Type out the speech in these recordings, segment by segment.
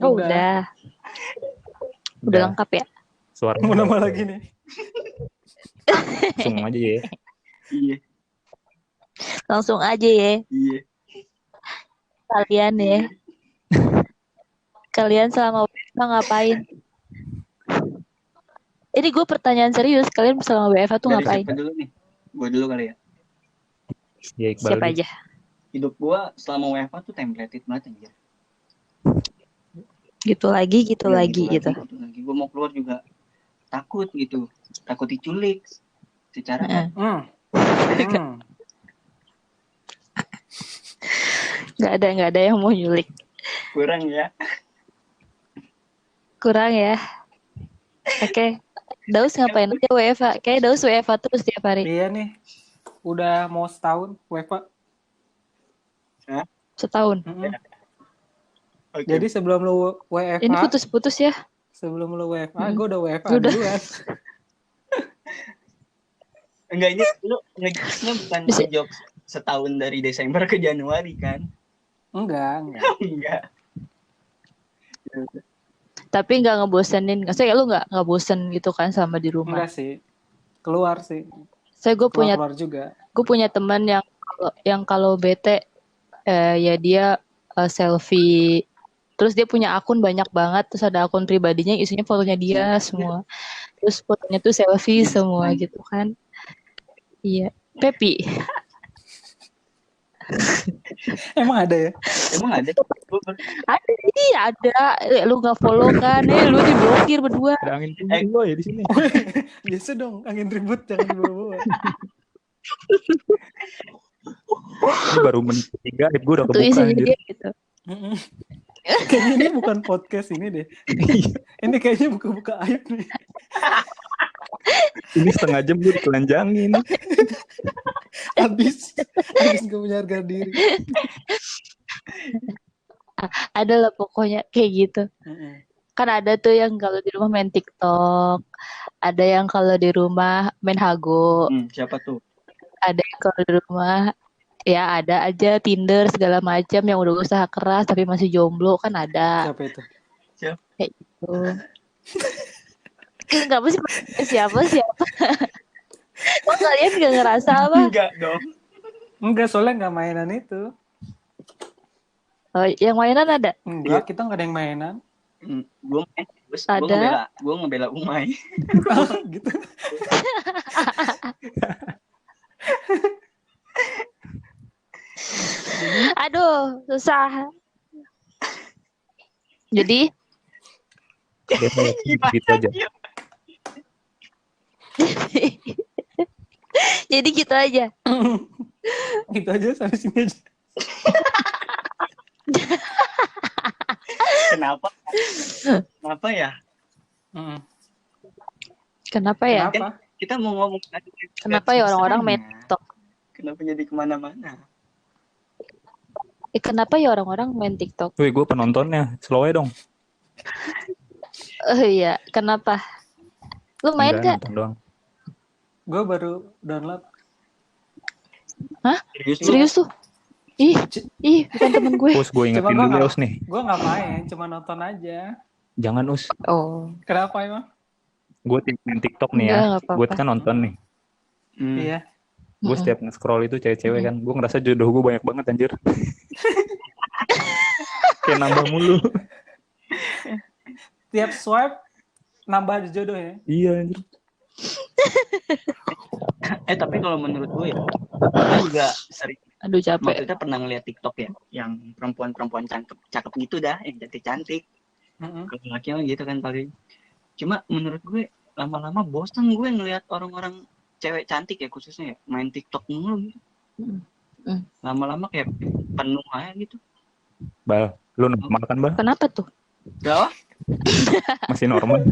Oh, udah lengkap ya. Suara mau nama lagi nih. langsung aja ya. Iya. Langsung aja ya. Iya. Kalian ya. Kalian selama WFH ngapain? Ini gue pertanyaan serius. Kalian selama WFH tuh Dari ngapain? siapa dulu nih? Gue dulu kali ya. Ya Iqbal Siapa dulu. aja? Hidup gue selama WFH tuh templated banget anjir. Gitu lagi gitu. Gue mau keluar juga takut gitu. Takut diculik. Secara Nggak ada yang mau nyulik. kurang ya. Oke. Daus ngapain aja WFH? Kayak Daus WFH terus tiap hari. Iya nih. Udah mau setahun WFH. Setahun. Okay. Jadi sebelum lu WFH. Ini putus-putus ya. Sebelum lu WFH, gue udah WFH Udah. duluan. Enggak, ini lu ngejokesnya bukan ngejokes setahun dari Desember ke Januari kan? Enggak. Enggak. Tapi nggak ngebosenin. Maksudnya lu nggak bosen gitu kan sama di rumah? Enggak sih. Keluar sih. Saya gue Keluar juga. punya teman yang kalau bete ya dia selfie. Terus dia punya akun banyak banget. Terus ada akun pribadinya isinya fotonya dia semua. Terus fotonya tuh selfie semua gitu kan. Iya. Pepi. Emang ada ya? Ada. Iya ada. Lu nggak follow kan? Lu diblokir berdua. Ada angin tinggi ya di sini. Biasa dong, angin ribut jangan dibawa-bawa. Ini baru menit 3 gue udah Tuh kebuka isinya anjir. dia gitu. Kayaknya ini bukan podcast ini deh. Ini kayaknya buka-buka aib nih. Ini setengah jam gue ditelanjangin. Habis gak punya harga diri. Ada lah pokoknya kayak gitu. Kan ada tuh yang kalau di rumah main TikTok. Ada yang kalau di rumah main Hago. Siapa tuh? Ada yang kalau di rumah ya ada aja Tinder segala macam yang udah usaha keras tapi masih jomblo kan ada. Siapa itu? Kayak gitu. Enggak sih siapa? Oh, kalian gak ngerasa apa? Enggak dong. Enggak, soalnya gak mainan itu. Oh, yang mainan ada? Enggak, kita gak ada yang mainan. Gue main. Gue ngebela Umay. Gitu. Aduh, susah. Jadi gitu aja. Jadi gitu aja. Gitu aja sampai sini aja. Kenapa ya? Kenapa ya? Kenapa? Kita mau ngomong. Kenapa ya orang-orang main TikTok? Kenapa jadi kemana-mana? Kenapa ya orang-orang main TikTok? Wih, gue penontonnya. Slow aja dong. Oh iya, kenapa? Lu main Enggak, gak? nonton doang. Gue baru download. Hah? Serius tuh? Ih, bukan temen gue. Us, gue ingetin Coba dulu ya, Us nih. Gue gak main, cuma nonton aja. Jangan, Us. Oh. Kenapa emang? Gue main TikTok nih ya. Gue kan nonton nih. Iya. Gue setiap nge-scroll itu cewek-cewek kan. Gue ngerasa jodoh gue banyak banget anjir. Kayak nambah mulu. Tiap swipe nambah jodoh ya? Iya anjir. Tapi kalau menurut gue ya, gue juga sering. Aduh capek. Maksudnya pernah ngeliat TikTok ya, yang perempuan cakep gitu dah, yang cantik-cantik. Kalau laki gitu kan paling. Cuma menurut gue lama-lama bosan gue ngeliat orang-orang cewek cantik ya khususnya ya main TikTok mulu gitu. Lama-lama kayak penuh aja gitu. Bal, lu normal kan, Bal? Kenapa tuh? Gak? Masih normal.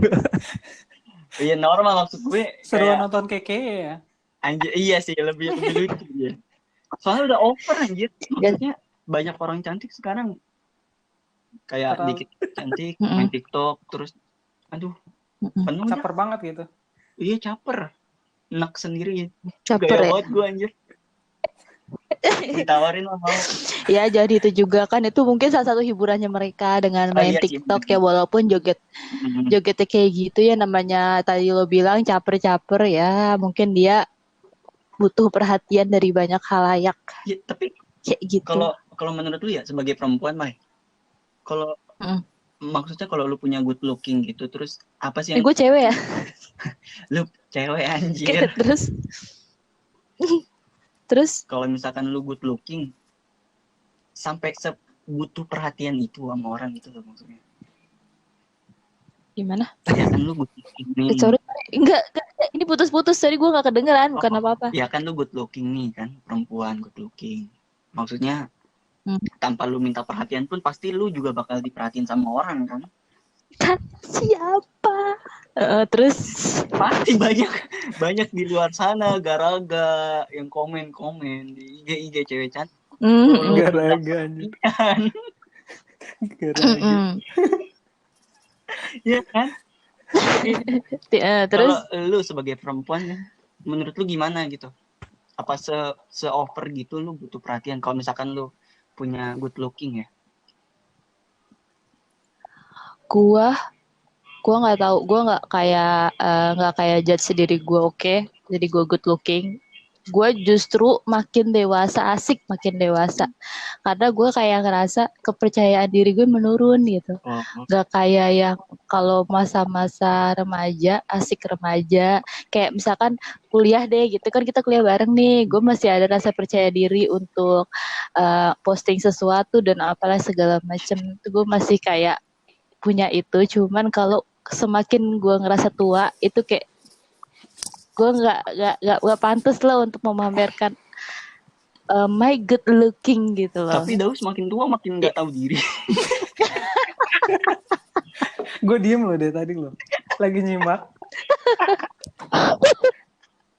Iya normal maksud gue. Seruan nonton keke ya? Anjir, iya sih lebih lucu ya. Soalnya udah over anjir. Maksudnya banyak orang cantik sekarang. Kayak dikit cantik main TikTok terus aduh penuh caper banget gitu. Iya caper. Enak sendiri. Caper ya. Buat gue anjir. Ditawarin lo mau. Ya jadi itu juga kan, itu mungkin salah satu hiburannya mereka dengan Oh main iya sih. TikTok ya, walaupun jogetnya kayak gitu ya, namanya tadi lo bilang caper-caper ya, mungkin dia butuh perhatian dari banyak halayak Ya, tapi kayak gitu. kalau menurut lu ya sebagai perempuan, Mai, kalau maksudnya kalau lu punya good looking gitu, terus apa sih yang Gue cewek ya. lu cewek anjir? Terus Kalau misalkan lu good looking sampai butuh perhatian itu sama orang gitu loh maksudnya. gimana? Ya kan lu good looking nih. Sorry, enggak, ini putus-putus, tadi gue nggak kedengeran, bukan apa-apa. Ya kan lu good looking nih kan, perempuan good looking. Maksudnya tanpa lu minta perhatian pun pasti lu juga bakal diperhatiin sama orang kan? Kan siapa? Terus pasti banyak di luar sana garaga yang komen di IG cewek cantik. Garaga anjir. Garaga. Iya kan? Terus kalau lu sebagai perempuan, menurut lu gimana gitu? Apa se-over gitu lu butuh perhatian kalau misalkan lu punya good looking ya? gua nggak tahu, gua nggak kayak judge sendiri gua, oke? Jadi gua good looking. Gue justru makin dewasa, makin dewasa, karena gue kayak ngerasa kepercayaan diri gue menurun gitu. Gak kayak yang kalau masa-masa remaja, asik remaja, kayak misalkan kuliah deh gitu kan, kita kuliah bareng nih, gue masih ada rasa percaya diri untuk posting sesuatu dan apalah segala macem, itu gue masih kayak punya itu. Cuman kalau semakin gue ngerasa tua, itu kayak gue nggak pantas lah untuk memamerkan my good looking gitu loh. Tapi Daus makin tua makin nggak tahu diri. Gue diem loh dari tadi loh, lagi nyimak.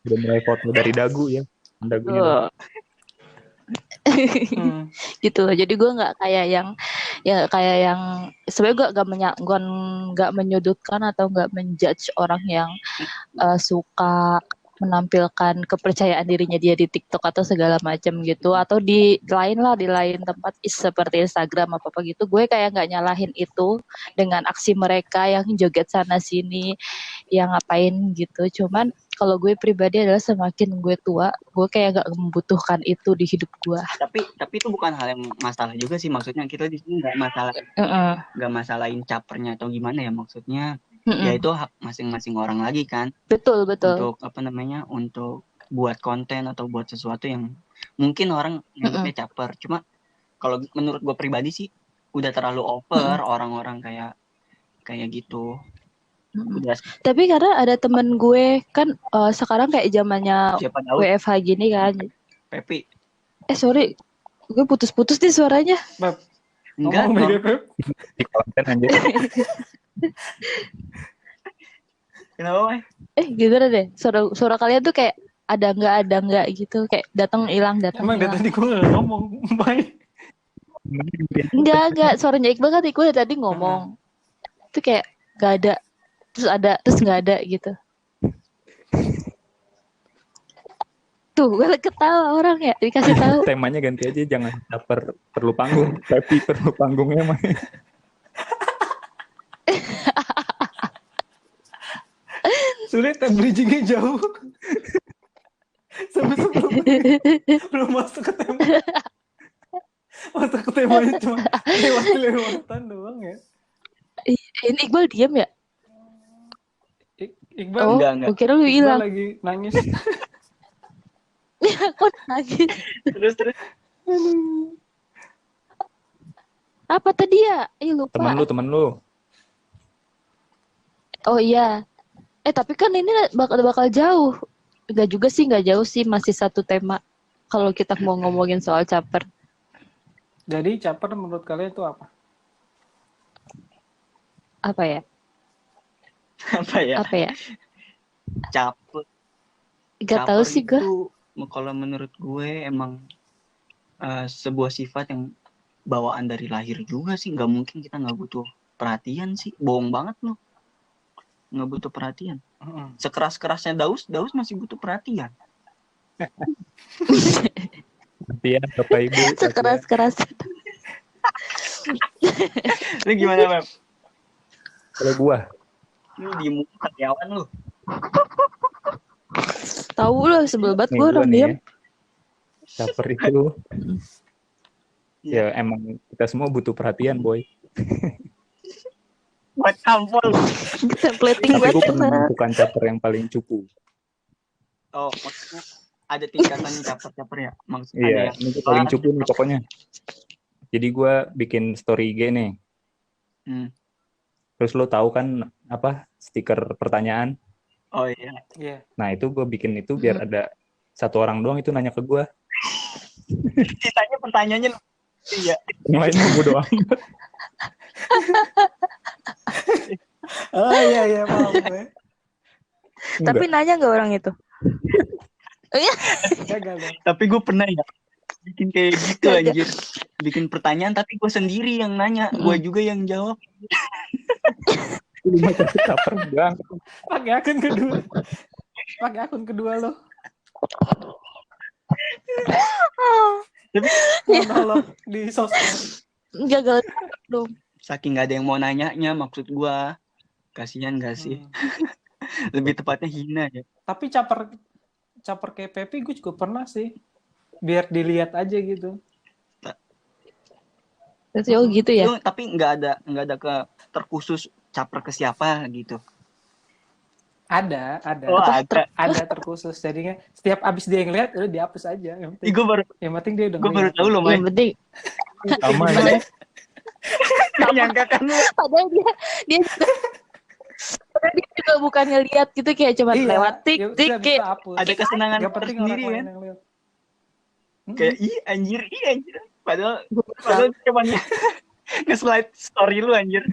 Udah mulai foto dari dagu ya, dagunya. Gitu loh. Jadi gue nggak kayak yang sebenarnya gue nggak menyudutkan atau nggak menjudge orang yang suka menampilkan kepercayaan dirinya dia di TikTok atau segala macam gitu, atau di lain tempat seperti Instagram apa gitu. Gue kayak nggak nyalahin itu dengan aksi mereka yang joget sana sini, yang ngapain gitu. Cuman kalau gue pribadi adalah semakin gue tua, gue kayak gak membutuhkan itu di hidup gue. Tapi itu bukan hal yang masalah juga sih, maksudnya kita di sini nggak masalahin capernya atau gimana ya, maksudnya ya itu hak masing-masing orang lagi kan. Betul. Untuk untuk buat konten atau buat sesuatu yang mungkin orang anggapnya caper. Cuma kalau menurut gue pribadi sih udah terlalu over orang-orang kayak gitu. Tapi karena ada temen gue kan sekarang kayak zamannya WFH gini kan. Pepi. Sorry, gue putus-putus nih suaranya. Pep. Enggak, di konten anjir. Kenapa? Gimana deh? Suara kalian tuh kayak ada enggak gitu, kayak datang hilang. Emang dari tadi gue nggak ngomong, baik. Enggak, suaranya Iqbal kan Iqbal tadi ngomong. Itu kayak gak ada, terus nggak ada gitu. Tuh, gue ketawa orang ya, dikasih tahu. Temanya ganti aja, jangan caper perlu panggung, tapi perlu panggungnya mah. Sulit, bridgingnya jauh. Sampai belum masuk ke tema. Masuk ke temanya cuma lewatan doang ya. Ini Iqbal diam ya? Iqbal enggak. Gue kira lu hilang. Lagi nangis. Kok nangis? Terus. Apa tadi ya? Lupa. Temen lu. Oh iya. Tapi kan ini bakal jauh. Nggak jauh sih, masih satu tema. Kalau kita mau ngomongin soal caper. Jadi caper menurut kalian itu apa? Apa ya? Caper. Gak tahu sih gue. Kalau menurut gue emang sebuah sifat yang bawaan dari lahir juga sih. Nggak mungkin kita nggak butuh perhatian sih. Bohong banget loh. Nggak butuh perhatian. Sekeras-kerasnya Daus masih butuh perhatian. perhatian Bapak Ibu. Sekeras-keras. Lu gimana, Bang? Kalau gua, Lu di muka karyawan lu. Tahu lah sebel banget nih gue gua orang nih diam. ya, caper itu Iya. ya emang kita semua butuh perhatian, boy. Buat tampol. Templating Tapi banget gua pernah emang. melakukan caper yang paling cupu. Oh, maksudnya ada tingkatan caper-caper ya? Maksud ada Iya, yang ini gua paling cupu nih pokoknya. Jadi gua bikin story IG nih. Hmm. Terus lo tahu kan apa stiker pertanyaan? Oh iya. Iya. Nah itu gue bikin itu biar ada satu orang doang itu nanya ke gue. Sisanya pertanyaannya iya. Yang lainnya bodo amat. Oh iya paham gue. Tapi nanya nggak orang itu? Gagal dong. Tapi gue pernah ya bikin kayak gitu Gak. anjir. Bikin pertanyaan tapi gue sendiri yang nanya, gue juga yang jawab. Lu macam caper banget. Pakai akun kedua lo. Tapi Monolog di sosmed. Gagal dong. saking nggak ada yang mau nanyanya, maksud gue kasihan gak sih? Lebih tepatnya hina ya. Tapi caper kayak Pepi gue juga pernah sih. Biar dilihat aja gitu. Terus oh gitu ya. Lu, tapi nggak ada ke terkhusus caper ke siapa gitu. Ada. Oh, ada. Ada terkhusus. Jadinya setiap abis dia yang lihat udah dihapus aja. Yang penting dia udah Gue baru ngeliat. tahu loh, Yang Mai. penting Sama Gimana? ya. Gak nyangka kan lu. padahal dia juga bukan ngeliat gitu kayak cuma Iya, lewat tik ya, tik udah, habis kayak itu hapus. Ada kesenangan Gak penting orang tersendiri lain kan. yang lihat. Kayak ih anjir. Padahal cuma nge-slide story lu anjir.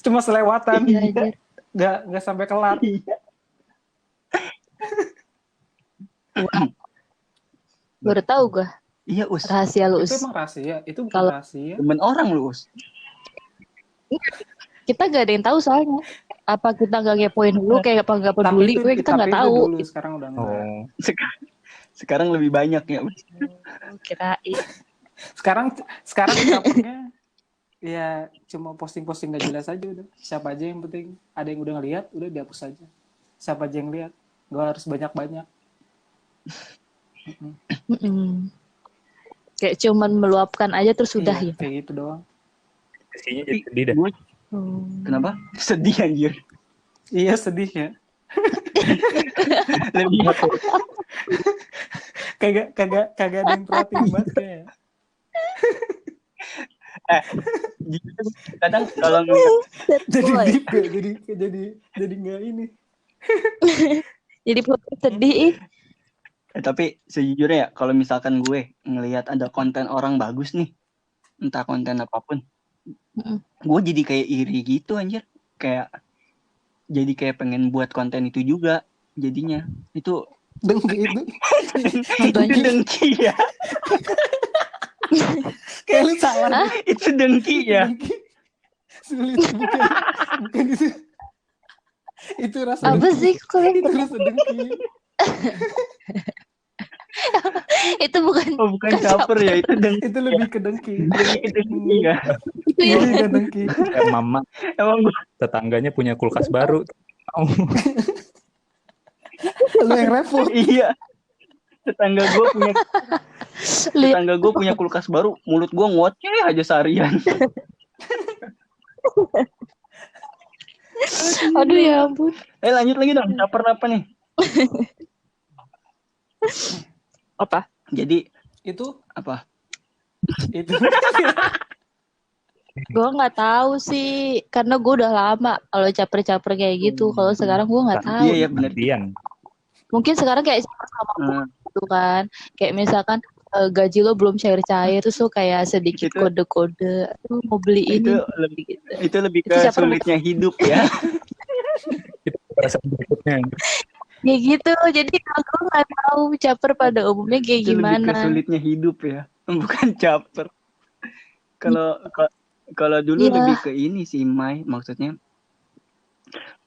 Cuma selewatan. Iya, anjir. Gak sampai kelar. Baru tahu gue Iya, Us. rahasia lu. Itu Us. emang rahasia. Itu bukan Kalau- rahasia. Temen orang lu, Us. Kita gak ada yang tahu soalnya. Apa kita gak kepoin dulu kayak apa gak peduli? Gue kita tapi gak itu tahu. dulu, sekarang udah enggak. Oh, Sekarang lebih banyak ya. Kirain. Sekarang capernya ya cuma posting-posting gak jelas aja udah. Siapa aja yang penting ada yang udah ngeliat, udah dihapus aja. Siapa aja yang lihat, gak harus banyak-banyak. Kayak cuman meluapkan aja terus sudah Iya, ya. kayak gitu doang. isinya jadi sedih dah. Gue kenapa? Sedih anjir. Iya sedih ya. Lebih Kagak ada yang perhatiin banget kayak. kadang kalau ngeliat Jadi Boy. deep ya, jadi nggak ini. Jadi perut sedih. tapi sejujurnya ya kalau misalkan gue ngelihat ada konten orang bagus nih, entah konten apapun, gue jadi kayak iri gitu anjir, jadi kayak pengen buat konten itu juga jadinya. Itu Dengki itu. itu dengki ya. Kayak lu salah. Itu dengki ya. Dengki. Sulit bukan itu. Itu rasa Apa dengki. sih kalian? Itu rasa dengki. Itu bukan Oh, bukan caper ya, itu dengki. Itu lebih ke dengki. Lebih ke dengki ya. itu ya. Lebih ke dengki. Kayak mama Emang gue tetangganya punya kulkas baru. Oh, Lu yang repot. iya. Tetangga gue punya kulkas baru, mulut gue ngoceh aja seharian. Aduh ya ampun. Lanjut lagi dong, caper apa nih? Apa? Jadi Itu apa? itu. Gue nggak tahu sih, karena gue udah lama kalau caper-caper kayak gitu. Kalau sekarang gue nggak tahu. Iya ya benar. perhatian. Mungkin sekarang kayak sama gitu kan. Kayak misalkan gaji lo belum cair-cair, terus lo kayak sedikit Itu- kode-kode, lo mau beli ini. Itu lebih Itu ke caper sulitnya hidup ya. Itu perasaan berikutnya. Ya gitu, jadi aku nggak tahu caper pada umumnya kayak Itu lebih ke gimana. sulitnya hidup ya, bukan caper. Kalau dulu Iya. lebih ke ini sih, Mai, maksudnya.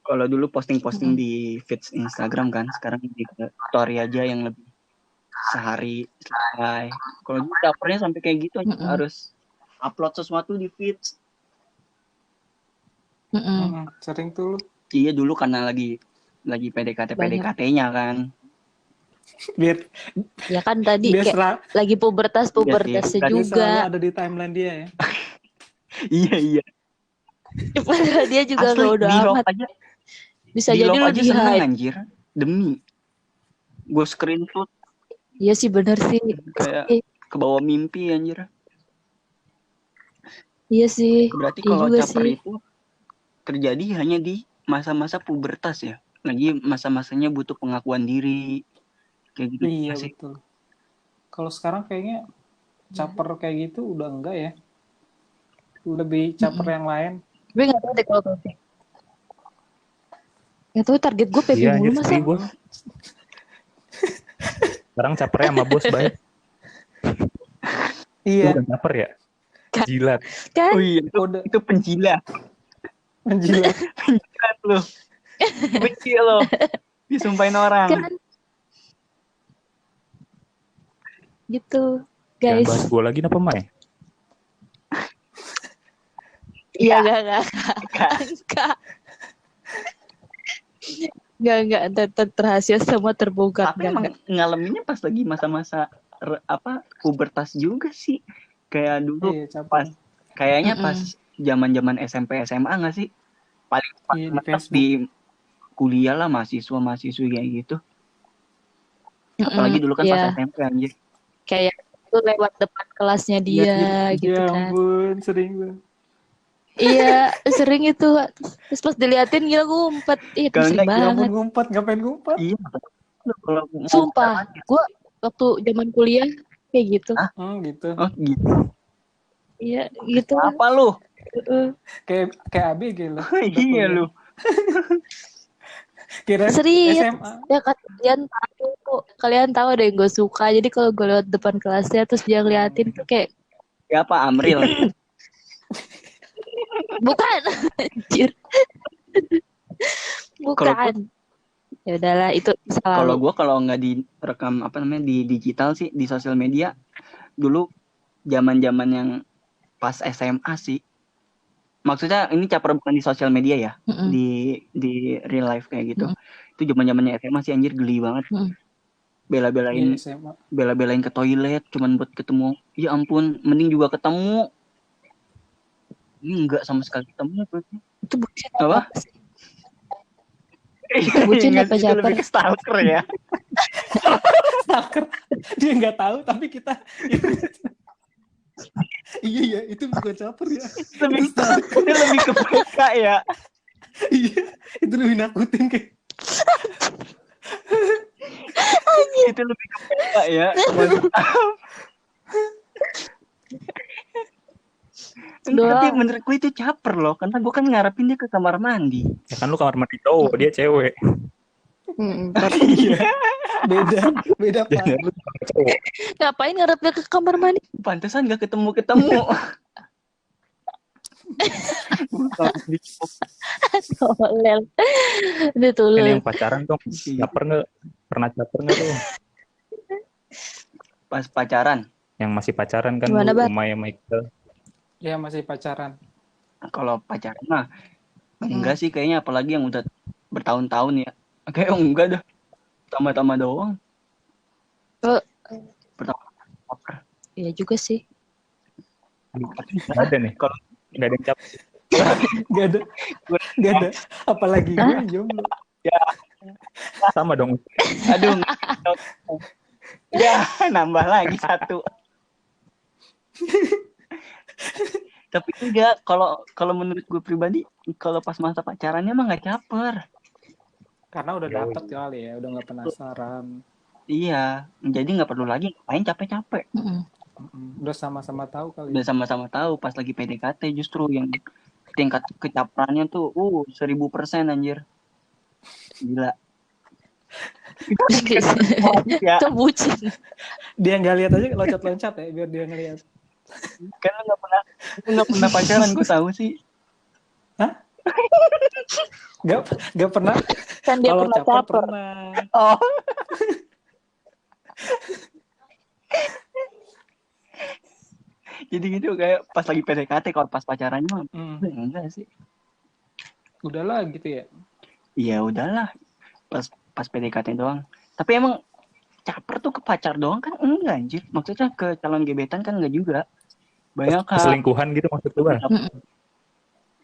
Kalau dulu posting-posting di feeds Instagram kan, sekarang lebih ke story aja yang lebih sehari selesai. Kalau gue capernya sampai kayak gitu aja, Mm-mm. harus upload sesuatu di feed. Sering tuh lu. Iya dulu karena lagi PDKT Banyak. PDKT-nya kan. Biar Ya kan tadi biar, kayak lagi pubertasnya Biar biar juga. selalu ada di timeline dia ya. Iya. Padahal dia juga Asli gak udah di love amat. aja, Bisa di jadi love lu aja di seneng hide. anjir. Demi gue screenshot Iya sih bener sih. kayak Eh, ke bawah mimpi anjir. Iya sih. Berarti Iya kalau juga caper sih. itu terjadi hanya di masa-masa pubertas ya. Lagi masa-masanya butuh pengakuan diri. Kayak gitu Iya sih. betul. Kalau sekarang kayaknya caper kayak gitu udah enggak ya. Lebih caper yang lain. Gue gak tau deh kalau Pepe. Gak tau target gue Pepe Iya mulu anjir, masa. sedih gue. Sekarang capernya sama bos, baik. Itu Iya. bukan caper ya? Jilat. Kan? Oh iya, Udah itu penjilat. menjilat. Penjilat lo. Benci lo. Disumpahin orang. Kan? Gitu. Jangan Guys. bahas gue lagi apa Mai? Iya gak. Enggak. Rahasia semua terbongkar. Tapi emang ngalaminnya pas lagi masa-masa pubertas juga sih. Kayak dulu Iya, caper. pas kayaknya pas zaman-zaman SMP SMA nggak sih? Paling Iya, di mantap Facebook. di kuliah lah mahasiswa-mahasiswi kayak gitu. Apalagi dulu kan pas Iya. SMP anjir. Kayak itu lewat depan kelasnya dia gitu Ya kan. ampun, sering banget. Iya, sering itu. Terus pas diliatin gila gue ngumpet. Ih, itu Kalau sering Ya ampun, banget. ngumpet, ngapain ngumpet? Iya. Kalau mau Sumpah, gue waktu zaman kuliah kayak gitu. Oh gitu. Oh gitu. Iya, gitu. Apa lu? Kayak ABG lo. Iya lu. Kira Serius. SMA. Ya kalian tahu ada yang gue suka. Jadi kalau gue lewat depan kelasnya terus dia ngeliatin tuh kayak Siapa Amril? bukan. Anjir. Bukan. Ya udahlah itu Kalau selalu. gue kalau nggak direkam di digital sih di sosial media dulu zaman-zaman yang pas SMA sih. Maksudnya ini caper bukan di sosial media ya, di real life kayak gitu. Itu zaman-zamannya SMA sih anjir geli banget. Bela-belain SMA. bela-belain ke toilet cuman buat ketemu. Ya ampun, mending juga ketemu. Ini enggak sama sekali ketemu berarti. Itu bucin Apa? sih? Itu bucin Nggak apa sih, itu caper? lebih ke stalker ya. Stalker. Dia nggak tahu tapi kita. Iya, itu bukan caper ya. Lebih itu lebih ke PK ya. Iya, itu lebih nakutin kayak. Itu lebih ke PK ya. Tapi menurutku itu caper loh, karena gue kan ngarepin dia ke kamar mandi. Ya kan lu kamar mandi cowok, dia cewek. Iya. Beda Pak. Jangan lu kamar cowok. Ngapain ngarepnya ke kamar mandi? Pantesan gak ketemu. Tolel. Itu tuh Ini yang pacaran dong, caper nggak? Pernah caper nggak tuh? Pas pacaran. Yang masih pacaran kan Gimana, lu, Bat? Umay Michael. Ya masih pacaran. Kalau pacaran mah enggak sih kayaknya, apalagi yang udah bertahun-tahun ya. Kayak enggak dah. Tama-tama doang. Pertama caper. Iya juga sih. Nggak ada nih, Kalau nggak ada yang caper. Gak ada. Apalagi gue jomblo. Sama dong. aduh. Ya, nambah lagi satu. Tapi enggak, kalau menurut gue pribadi, kalau pas masa pacarannya mah nggak caper. Karena udah dapet kali ya, udah nggak penasaran. Iya, jadi nggak perlu lagi ngapain capek-capek. Udah sama-sama tahu kali. Udah sama-sama tahu pas lagi PDKT justru yang tingkat kecaperannya tuh 1000% anjir. Gila. Ya, Itu bucin. Dia nggak lihat aja loncat-loncat ya, biar dia ngelihat. kan lu nggak pernah pacaran, gue tahu sih. Gak pernah. Kan dia Kalau pernah caper. pernah. Oh. Jadi gitu kayak pas lagi PDKT, kalau pas pacarannya mah Hmm. enggak sih. Udahlah gitu ya. Iya udahlah, pas PDKT doang. Tapi emang caper tuh ke pacar doang kan enggak anjir. Maksudnya ke calon gebetan kan enggak juga. Banyak kan Selingkuhan gitu maksud lu, Bang?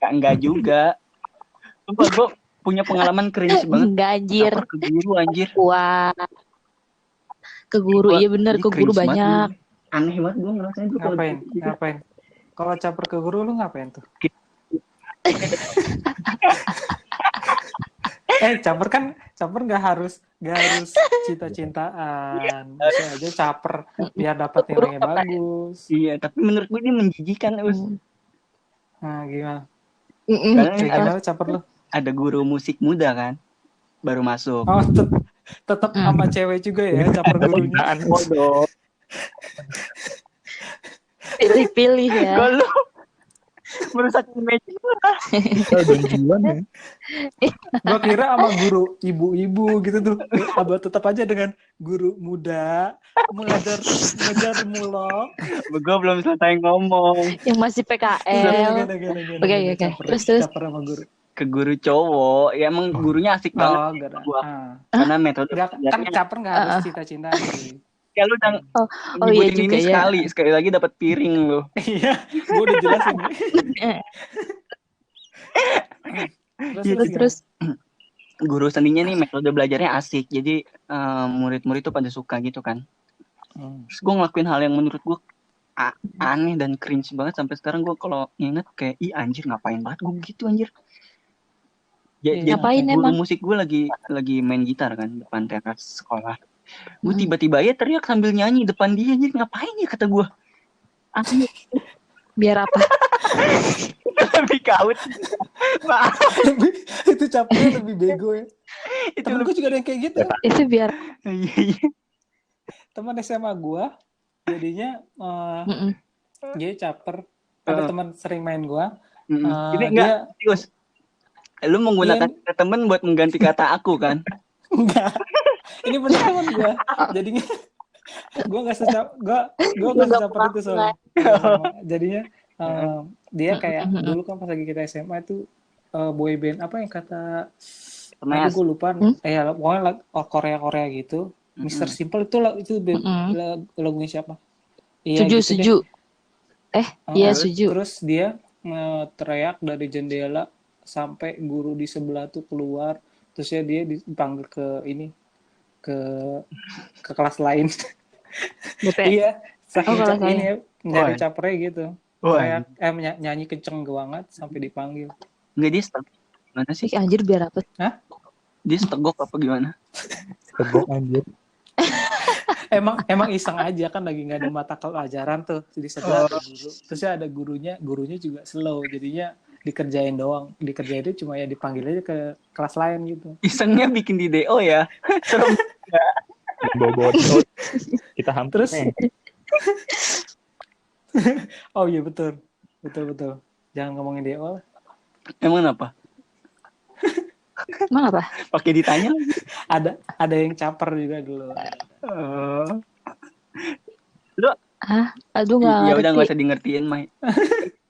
enggak juga. Sumpah gue punya pengalaman cringe banget. Enggak anjir. Caper ke guru anjir. Wah, ke guru Gua- iya bener, jadi ke guru cringe banget, banyak. Aneh banget gue ngerasain tuh kalau Ngapain? gitu. Ngapain? Kalau caper ke guru lu ngapain tuh? Caper nggak harus cinta-cintaan. Bisa aja caper biar dapat nilainya bagus. Iya, tapi menurut gue ini menjijikan, Us. Nah, gimana? Karena Kayak ada, gimana caper lu? ada guru musik muda kan, baru masuk. Oh, tetap sama cewek juga ya caper gurunya. Penghinaan. Bodoh. Pilih-pilih ya. Kok lu merusak image gue? Donjuan ya. Gua kira sama guru ibu-ibu gitu tuh. Abah tetap aja dengan guru muda mengajar mulok. Gue belum selesai ngomong. Yang masih PKL. Oke. Terus. Caper sama guru. Ke guru cowok, ya emang gurunya asik banget. Oh, enggak ada. Gua. Ah. Karena metode Enggak, kan belajarnya caper enggak harus cinta-cintaan sih. kayak lu udah Oh iya nyebutin juga ini ya. sekali lagi dapat piring lu. Iya, gua udah jelasin. Terus. Guru seninya nih metode belajarnya asik, jadi murid-murid tuh pada suka gitu kan. Terus gue ngelakuin hal yang menurut gue aneh dan cringe banget sampai sekarang. Gue kalau inget kayak anjir ngapain banget gue gitu anjir. Jadi Ngapain guru emang? musik gue lagi main gitar kan depan teras sekolah. Gue tiba-tiba ya teriak sambil nyanyi depan dia, anjir ngapain ya kata gue. Asli. Biar apa? Lebih kaut. Maaf. Itu capernya lebih bego ya. Itu Temen gue juga ada yang kayak gitu. Itu biar. Iya. Teman SMA gue jadinya dia caper. Ada teman sering main gue. Ini enggak, Tius. Lu menggunakan kata temen buat mengganti kata aku kan? Enggak. Ini bener teman gue. Jadinya gue nggak secaper itu soalnya. Jadinya dia kayak dulu kan pas lagi kita SMA itu boy band apa yang kata gue lupa. Pokoknya Korea gitu. Mr. Simple itu lagunya siapa? Iya, Setuju. Iya setuju. Terus dia teriak dari jendela sampai guru di sebelah tuh keluar. Terus ya dia dipanggil ke kelas lain. Iya, saking ini ya nyari capernya gitu. Teriak, nyanyi kenceng banget sampai dipanggil. Enggak, dia gimana sih? Anjir biar apa? Hah? Dia setegok apa gimana? Tegok anjir. Emang iseng aja kan lagi nggak ada mata pelajaran tuh di sebelah ada guru. Terusnya ada gurunya juga slow, jadinya dikerjain itu cuma ya dipanggil aja ke kelas lain gitu. Isengnya bikin di DO ya. Serem. Bawa kita hampir. Terus oh iya betul. Jangan ngomongin DO lah. Emang apa? Emang apa? Pakai ditanya. Ada yang caper juga dulu. Lu aduh nggak ngerti. Ya udah nggak usah di ngertiin, Mai.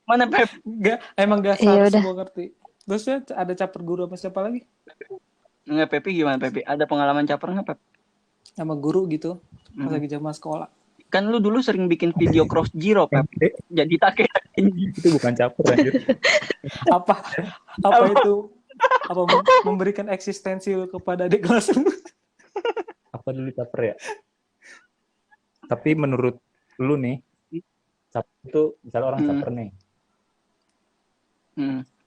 Mana Pep? Emang gak seharusnya gue ngerti. Terusnya ada caper guru apa siapa lagi? Nggak, Pepi gimana Pepi? Ada pengalaman caper nggak Pep? Sama guru gitu pas lagi zaman sekolah. Kan lu dulu sering bikin video cross zero Pep. Jadi take itu bukan caper anjir. apa itu? Apa memberikan eksistensi kepada adik kelas lu? Apa dulu caper ya? Tapi menurut lu nih, caper itu misalnya orang caper nih.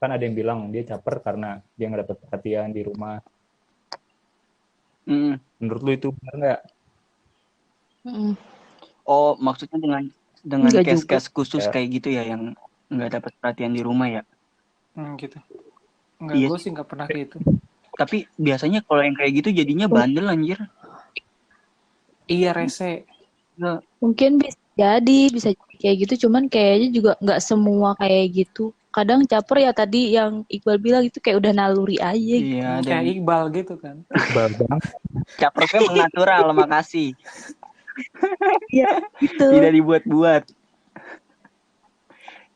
Kan ada yang bilang dia caper karena dia nggak dapat perhatian di rumah. Menurut lu itu benar nggak? Oh, maksudnya dengan case-case khusus kayak gitu ya yang nggak dapat perhatian di rumah ya? Gitu. Enggak, iya. Gue sih nggak pernah kayak itu. Tapi biasanya kalau yang kayak gitu jadinya bandel anjir. Iya, rese. Mungkin bisa jadi kayak gitu, cuman kayaknya juga nggak semua kayak gitu. Kadang caper ya tadi yang Iqbal bilang itu kayak udah naluri aja. Iya, kayak Iqbal gitu kan. Iqbal bang. Capernya menatural, makasih. Iya, gitu. Tidak dibuat-buat.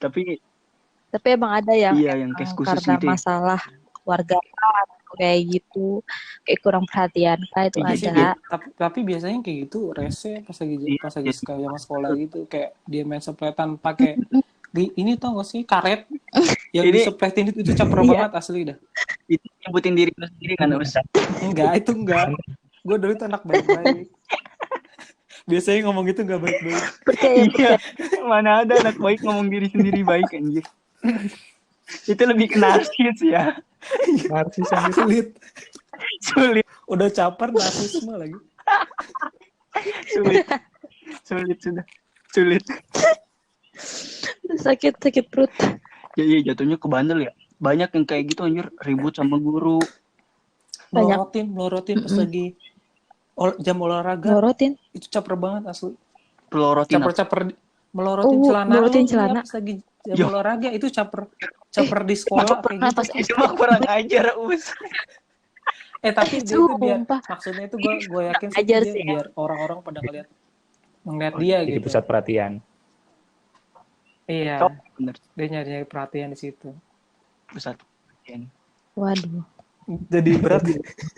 Tapi emang ada yang iya yang case khusus karena gitu ya. masalah keluarga kayak gitu, kayak kurang perhatian kah itu Iya sih, ada. Tapi biasanya kayak gitu rese pas lagi Iya. sekali sama sekolah gitu, kayak dia main sepletan pakai ini tau gak sih karet yang Ini- disepletin itu caper Iya. banget asli dah. Itu nyebutin diri lu sendiri kan, Us? Enggak, itu enggak. Gue dulu tuh anak baik-baik. Biasanya ngomong gitu enggak baik-baik. Percaya, Iya. Mana ada anak baik ngomong diri sendiri baik anjir. Itu lebih ke narsis ya. Narsis anjir. Sulit. Sulit, Udah caper narsisme lagi. sulit sudah. Sulit. sakit perut. Ya, iya jatuhnya ke bandel ya. Banyak yang kayak gitu anjir, ribut sama guru. Banyak. Melorotin pas lagi jam olahraga. Melorotin. Itu caper banget asli. Pelorotin apa? Caper melorotin celana. melorotin lu, celana. Pas lagi jam Yo. olahraga itu caper di sekolah Aku kayak pernah gitu. pas Itu mah kurang ajar, Us. Tapi dia itu biar Sumpah. maksudnya itu gue yakin sih Ajar dia sih ya. biar orang-orang pada ngeliat dia Jadi gitu. pusat perhatian. Iya, Oh, bener. dia nyari perhatian di situ. Pusat perhatian. Waduh. Jadi berat.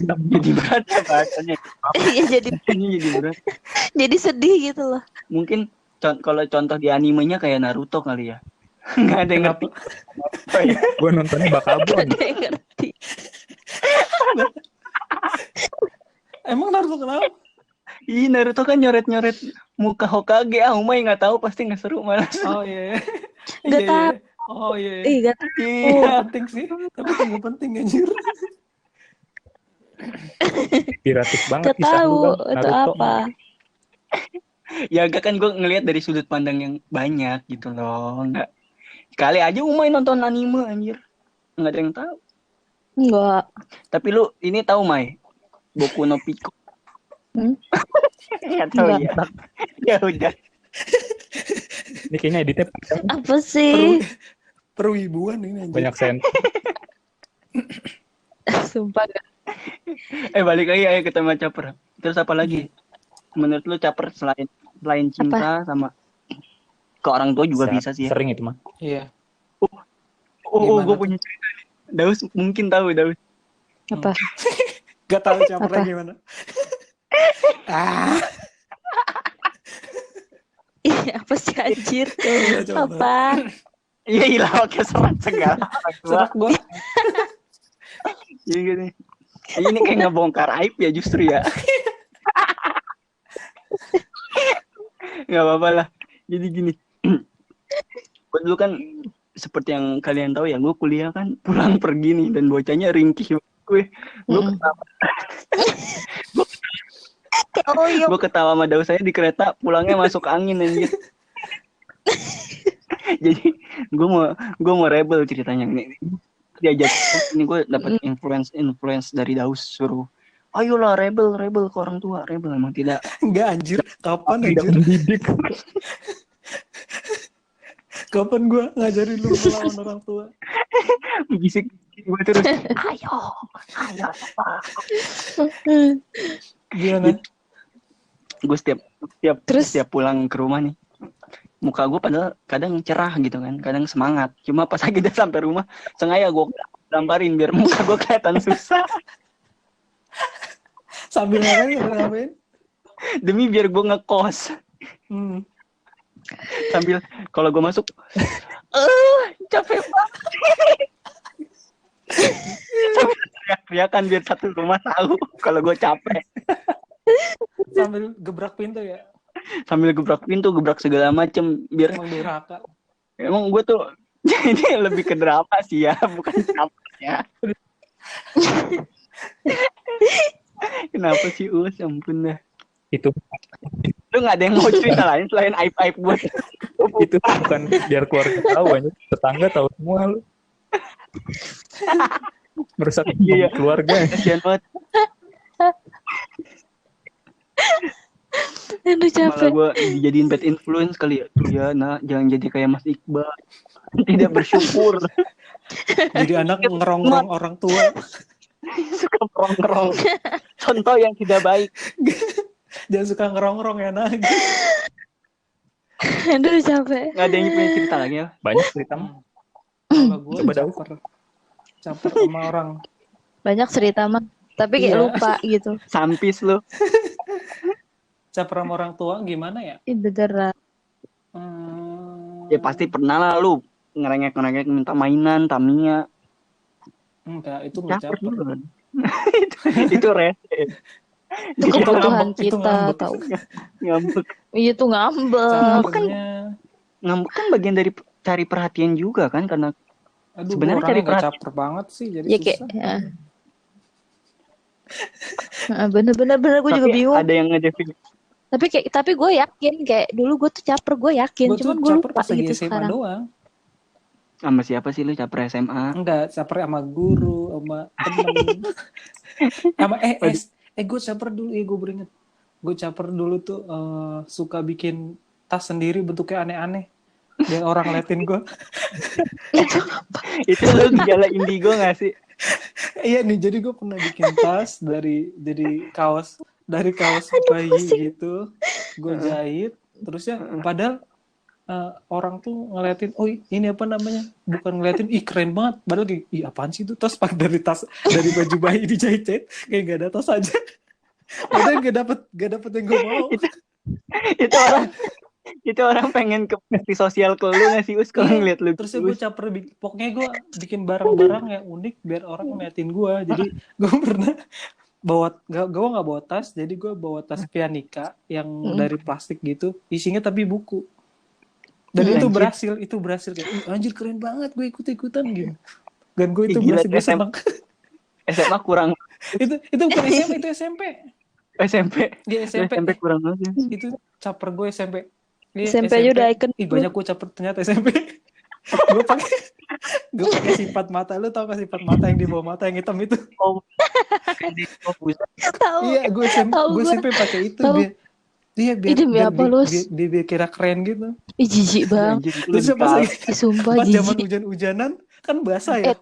Jadi berat ya bahasanya. Iya jadi Jadi berat. jadi sedih gitu loh. Mungkin kalau contoh di animenya kayak Naruto kali ya. Nggak ada yang ngerti. Gue nontonnya Bakabon. Ada yang ngerti. Emang Naruto kenapa? Ih, Naruto kan nyoret-nyoret muka Hokage. Umay nggak tahu, pasti nggak seru malah. Oh iya. Nggak tahu. Oh iya. Ih, gak Iya, penting sih. Tapi nggak penting anjir. Inspiratif banget gak kisah tahu lu Bang. itu Naruto. apa. Ya agak kan gue ngelihat dari sudut pandang yang banyak gitu loh. Nggak kali aja Umay nonton anime anjir. Nggak ada yang tahu. Enggak. Tapi lu ini tahu Mai? Boku no Pico. Nggak tahu Nggak. ya. Ya udah. Ini kayaknya editnya Apa sih? Perwibuan ini anjir. banyak sen. Sumpah gak. Balik lagi ayo ke tema caper. Terus apa lagi? Menurut lu caper selain cinta sama ke orang tua juga bisa sih ya. Sering itu mah. Iya. Oh, Gimana gue tuh? punya cerita nih. Daus mungkin tahu Daus. Apa? Gak tahu capernya Apa? gimana. Ih, apa sih anjir? Coba. Apa? Iya ilah pakai serat segala. Serak gua. Jadi gini. Ini kayak ngebongkar aib ya justru ya. Gak apa-apa lah. Jadi gini. Gue dulu kan seperti yang kalian tahu ya, gue kuliah kan pulang pergi nih dan bocahnya ringkih. Gue ketawa. Oh iya. Gue ketawa sama Daus saya di kereta, pulangnya masuk angin anjir. Jadi gue mau rebel ceritanya ini. Diajak ini gue dapat influence dari Daus, suruh ayolah rebel ke orang tua. Rebel emang tidak Enggak anjir. Kapan Tidak anjir? mendidik. Kapan gua ngajarin lu melawan orang tua? bisik gue terus ayo Gimana? gue setiap pulang ke rumah nih, muka gue padahal kadang cerah gitu kan, kadang semangat, cuma pas lagi udah sampai rumah sengaja gue gamparin biar muka gue kelihatan susah. Sambil ngapain? Demi biar gue ngekos. Sambil kalau gue masuk capek banget. Sambil teriak-teriakan biar satu rumah tahu kalau gue capek. Sambil gebrak pintu ya. Sambil gebrak pintu, gebrak segala macem biar Emang durhaka. emang gue tuh ini lebih ke drama sih ya, bukan capek ya. Kenapa sih Us? Ampun dah. Itu Lu gak ada yang mau cerita lain selain aib-aib gue? itu bukan biar keluarga tahu aja, tetangga tahu semua lu. Merusak Iya. keluarga. Kasian banget. Aduh Malah capek. gue dijadiin bad influence kali ya. Iya, nah jangan jadi kayak Mas Iqbal. Tidak bersyukur. Jadi anak ngerongrong orang tua. Suka ngerong-ngerong. Contoh yang tidak baik. Jangan suka ngerongrong ya nah. Aduh capek. Nggak ada yang punya cerita lagi ya? Banyak cerita mah. Kalau gue Coba Daus. caper sama orang. Banyak cerita mah, tapi kayak Iya. lupa gitu. Sampis lu. Caper sama orang tua gimana ya? Ih beneran. Ya pasti pernah lah lu ngerengek minta mainan Tamiya. Enggak, itu nggak Caper caper. dulu kan. itu rese. Itu kebutuhan itu kita ngambek. tahu. Ngambek. Iya tuh ngambek. Capernya, Ngambek kan bagian dari cari perhatian juga kan, karena aduh, sebenarnya gue cari orangnya nggak perhatian. caper banget sih, jadi Ya kayak susah. bener gue juga Tapi bingung. ada yang ngedefin. Tapi gue yakin kayak dulu gue tuh caper, gue yakin. Gue tuh Cuman gue caper lupa pas lagi gitu SMA sekarang. doang. Sama siapa sih lu caper SMA? Enggak, caper sama guru, sama temen. Sama gue caper dulu, gue beringet. Gue caper dulu tuh suka bikin tas sendiri bentuknya aneh-aneh. Biar orang ngeliatin gue. Itu lu gejala indigo gak sih? Iya nih, jadi gue pernah bikin tas dari kaos bayi gitu. Gue jahit, terusnya padahal orang tuh ngeliatin, oh ini apa namanya? Bukan ngeliatin, ih keren banget. Padahal kayak, ih apaan sih itu tas pakai dari baju bayi dijahit, kayak gak ada tas aja. Padahal gak dapet yang gue mau. itu orang pengen ke bakti sosial ke lu gak sih Us kalau ngeliat lu? Terusnya gue caper, pokoknya gue bikin barang-barang yang unik biar orang ngeliatin gue. Jadi gue pernah gue nggak bawa tas, jadi gue bawa tas pianika yang dari plastik gitu, isinya tapi buku. Dan itu berhasil kayak, anjir keren banget, gue ikut-ikutan gitu. Dan gue itu Gila, berhasil, gue senang. SMA kurang. itu bukan SMA, itu SMP. SMP. Di SMP. SMP kurang aja. Itu caper gue SMP. SMP aja udah icon. Ih banyak gue caper ternyata SMP. gue pakai sifat mata. Lu tau gak sifat mata yang di bawah mata yang hitam itu? Oh. Tahu. Iya, gue SMP pakai itu biar dia kira keren gitu. Ih jijik banget. Terus pas Sumpah zaman jijik. hujan-hujanan kan basah ya.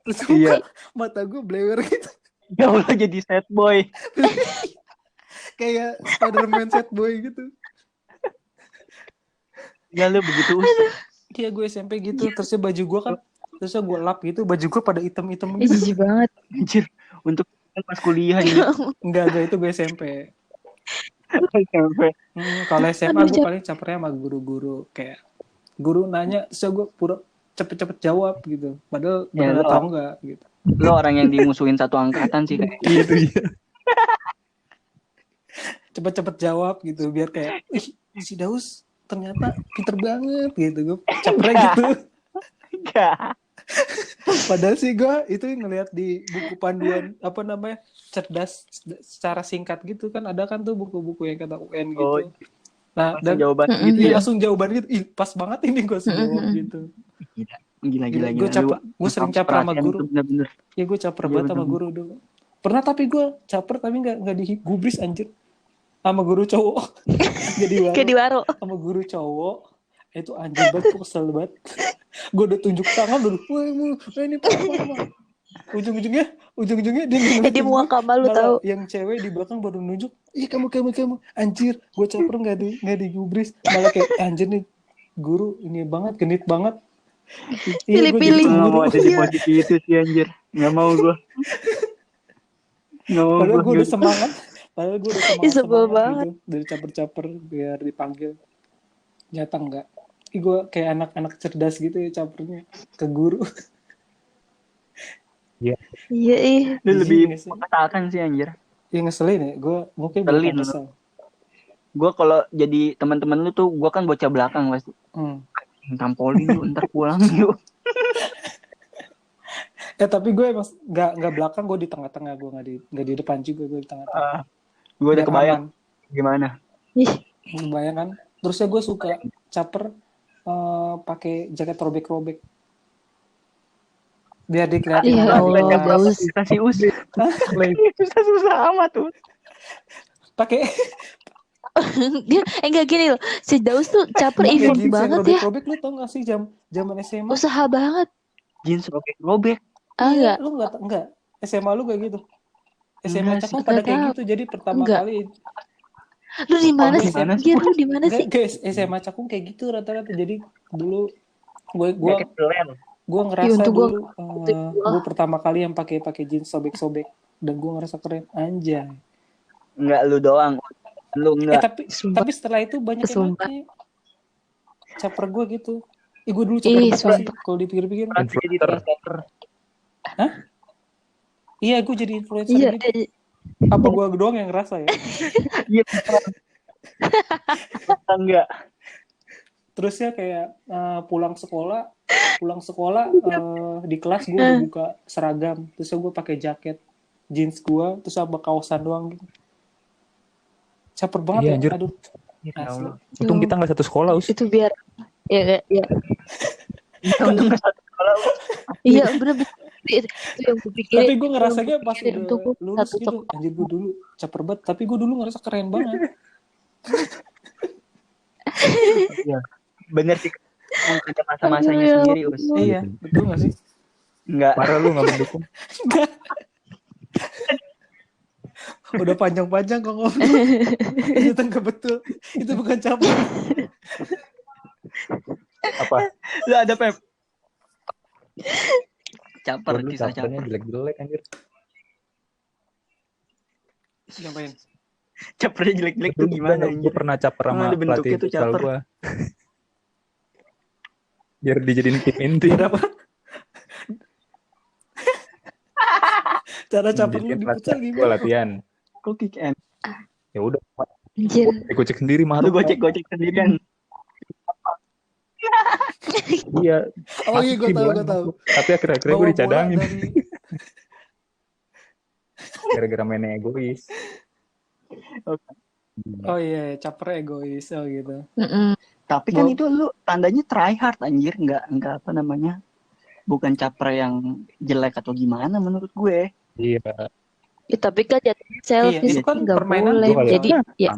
Terus Iya. mata gue blewer gitu. Ya Allah, jadi sad boy. Kayak Spider-Man sad boy gitu. Ya lu begitu usah. Iya gue SMP gitu. Terusnya baju gue kan, terusnya gue lap gitu, baju gue pada hitam-hitam Ih gitu. jijik banget. Anjir, untuk pas kuliah gitu. Enggak, itu gue SMP. SMP. Kalau SMA gue paling capernya sama guru-guru, kayak guru nanya, terus gue pura cepet-cepet jawab gitu. Padahal Ya, bener atau enggak gitu. Lo orang yang dimusuhin satu angkatan sih kayak. Iya. Cepet-cepet jawab gitu biar kayak, ih si Daus ternyata pinter banget gitu. Gue capernya gitu. Enggak. Padahal sih gue itu ngelihat di buku panduan apa namanya, cerdas secara singkat gitu kan, ada kan tuh buku-buku yang kata UN gitu. Oh, nah dan jawaban gitu iya, ya. langsung jawaban gitu. Ih pas banget ini gue jawab gitu. Gila. Gue sering caper sama guru. Bener-bener. Ya gue caper banget sama guru dulu. Pernah tapi gue caper tapi nggak digubris anjir. Sama guru cowok. Kayak di waro. Sama guru cowok. Itu anjir banget, gue kesel banget. Gue udah tunjuk tangan dulu. Wah ini apa. Ujung-ujungnya dia ngeliatin Di muka malu malah tahu. yang cewek di belakang baru nunjuk. Ih kamu. Anjir, gue caper nggak digubris. Malah kayak anjir nih guru ini banget, genit banget. Pilih-pilih. Gue gak mau ada di posisi itu sih anjir. Gak mau gue. Padahal gue udah semangat. Ih, sebel gitu. Dari caper-caper biar dipanggil. Nyata enggak. Gue kayak anak-anak cerdas gitu ya capernya ke guru. Iya ih. Lu lebih Jijik nggak sih? mengatakan sih anjir. Ya ngeselin ya. Gue mungkin Ngeselin, bukan kesel. Gue kalau jadi teman-teman lu tuh, gue kan bocah belakang pasti. Tampolin lu, ntar pulang lu. Tapi gue emang nggak belakang, gue di tengah-tengah, gue nggak di depan juga, gue di tengah-tengah. Gue udah kebayang gimana. Ih. Kebayang kan. Terusnya gue suka caper pakai jaket robek-robek. Biar dikelihatin. Ya Allah, Daus. Susah sih Us. Susah amat tuh. Pakai Enggak gini loh. Si Daus tuh caper event banget ya. robek-robek, lu tau gak sih zaman SMA? Usaha banget. Jeans robek. Enggak. Lu enggak. SMA lu kayak gitu. SMA Enggak cakep sih. pada Enggak kayak tahu. gitu. Jadi pertama Enggak. kali Lu di mana Oh, sih? gimana Anjir, lu di mana sih? Enggak, guys, SMA Cakung kayak gitu rata-rata. Jadi dulu gue Jaket keren. Iya, ngerasa untuk gua dulu gue pertama kali yang pakai jeans sobek-sobek dan gue ngerasa keren anjay. Enggak lu doang. Lu enggak. Sumpah. Tapi setelah itu banyak yang Sumpah. pakai. Caper gue gitu. Gue dulu caper banget sih sumpah. kalau dipikir-pikir. Pasti jadi trendsetter. Iya, gue jadi influencer Iya, gitu. Apa gue doang yang ngerasa ya? Iya. Enggak. Terus ya kayak pulang sekolah di kelas gue udah buka seragam, terus gue pakai jaket jeans gue, terus sama kaosan doang gitu. Caper banget Iya, ya, anjir. aduh. Ya Asli. Allah. Untung kita nggak satu sekolah, Us. Itu biar ya. Untung enggak satu sekolah. Iya, bener. Itu yang gue pikirin. Tapi gue ngerasanya pas Untuk udah lulus gitu, anjir gue dulu caper banget, tapi gue dulu ngerasa keren banget. Iya. Bener sih. Ada masa-masanya sendiri, Us. Iya, betul gak sih? Enggak. Parah lu nggak mendukung. Udah panjang-panjang kok ngomong. Itu nggak betul. Itu bukan caper. Apa? Lu ada Pep. Caper, Dulu kisah capernya caper. jelek-jelek anjir. Ngapain? Capernya jelek-jelek tuh gimana Gue anjir? pernah caper sama Ada bentuknya pelatih tuh futsal caper. gue. Biar dijadiin tim inti. Biar apa? Cara caper lu di futsal Gue gimana? latihan. Kok kick end? Ya udah, Anjir. gue cek sendiri mah. Lu gocek-gocek sendirian. Iya. Oh iya, gue Masuk sih tahu, bola, gue tahu. masuk. Tapi akhir-akhirnya gue Bawa bola dicadangin. dari Gara-gara mainnya egois. Oh iya, caper egois oh gitu. Tapi kan itu lu tandanya try hard anjir, enggak apa namanya? Bukan caper yang jelek atau gimana menurut gue. Iya. Ya, tapi kan jatuhnya selfish, itu kan nggak permainan boleh. tuh kali Jadi ya,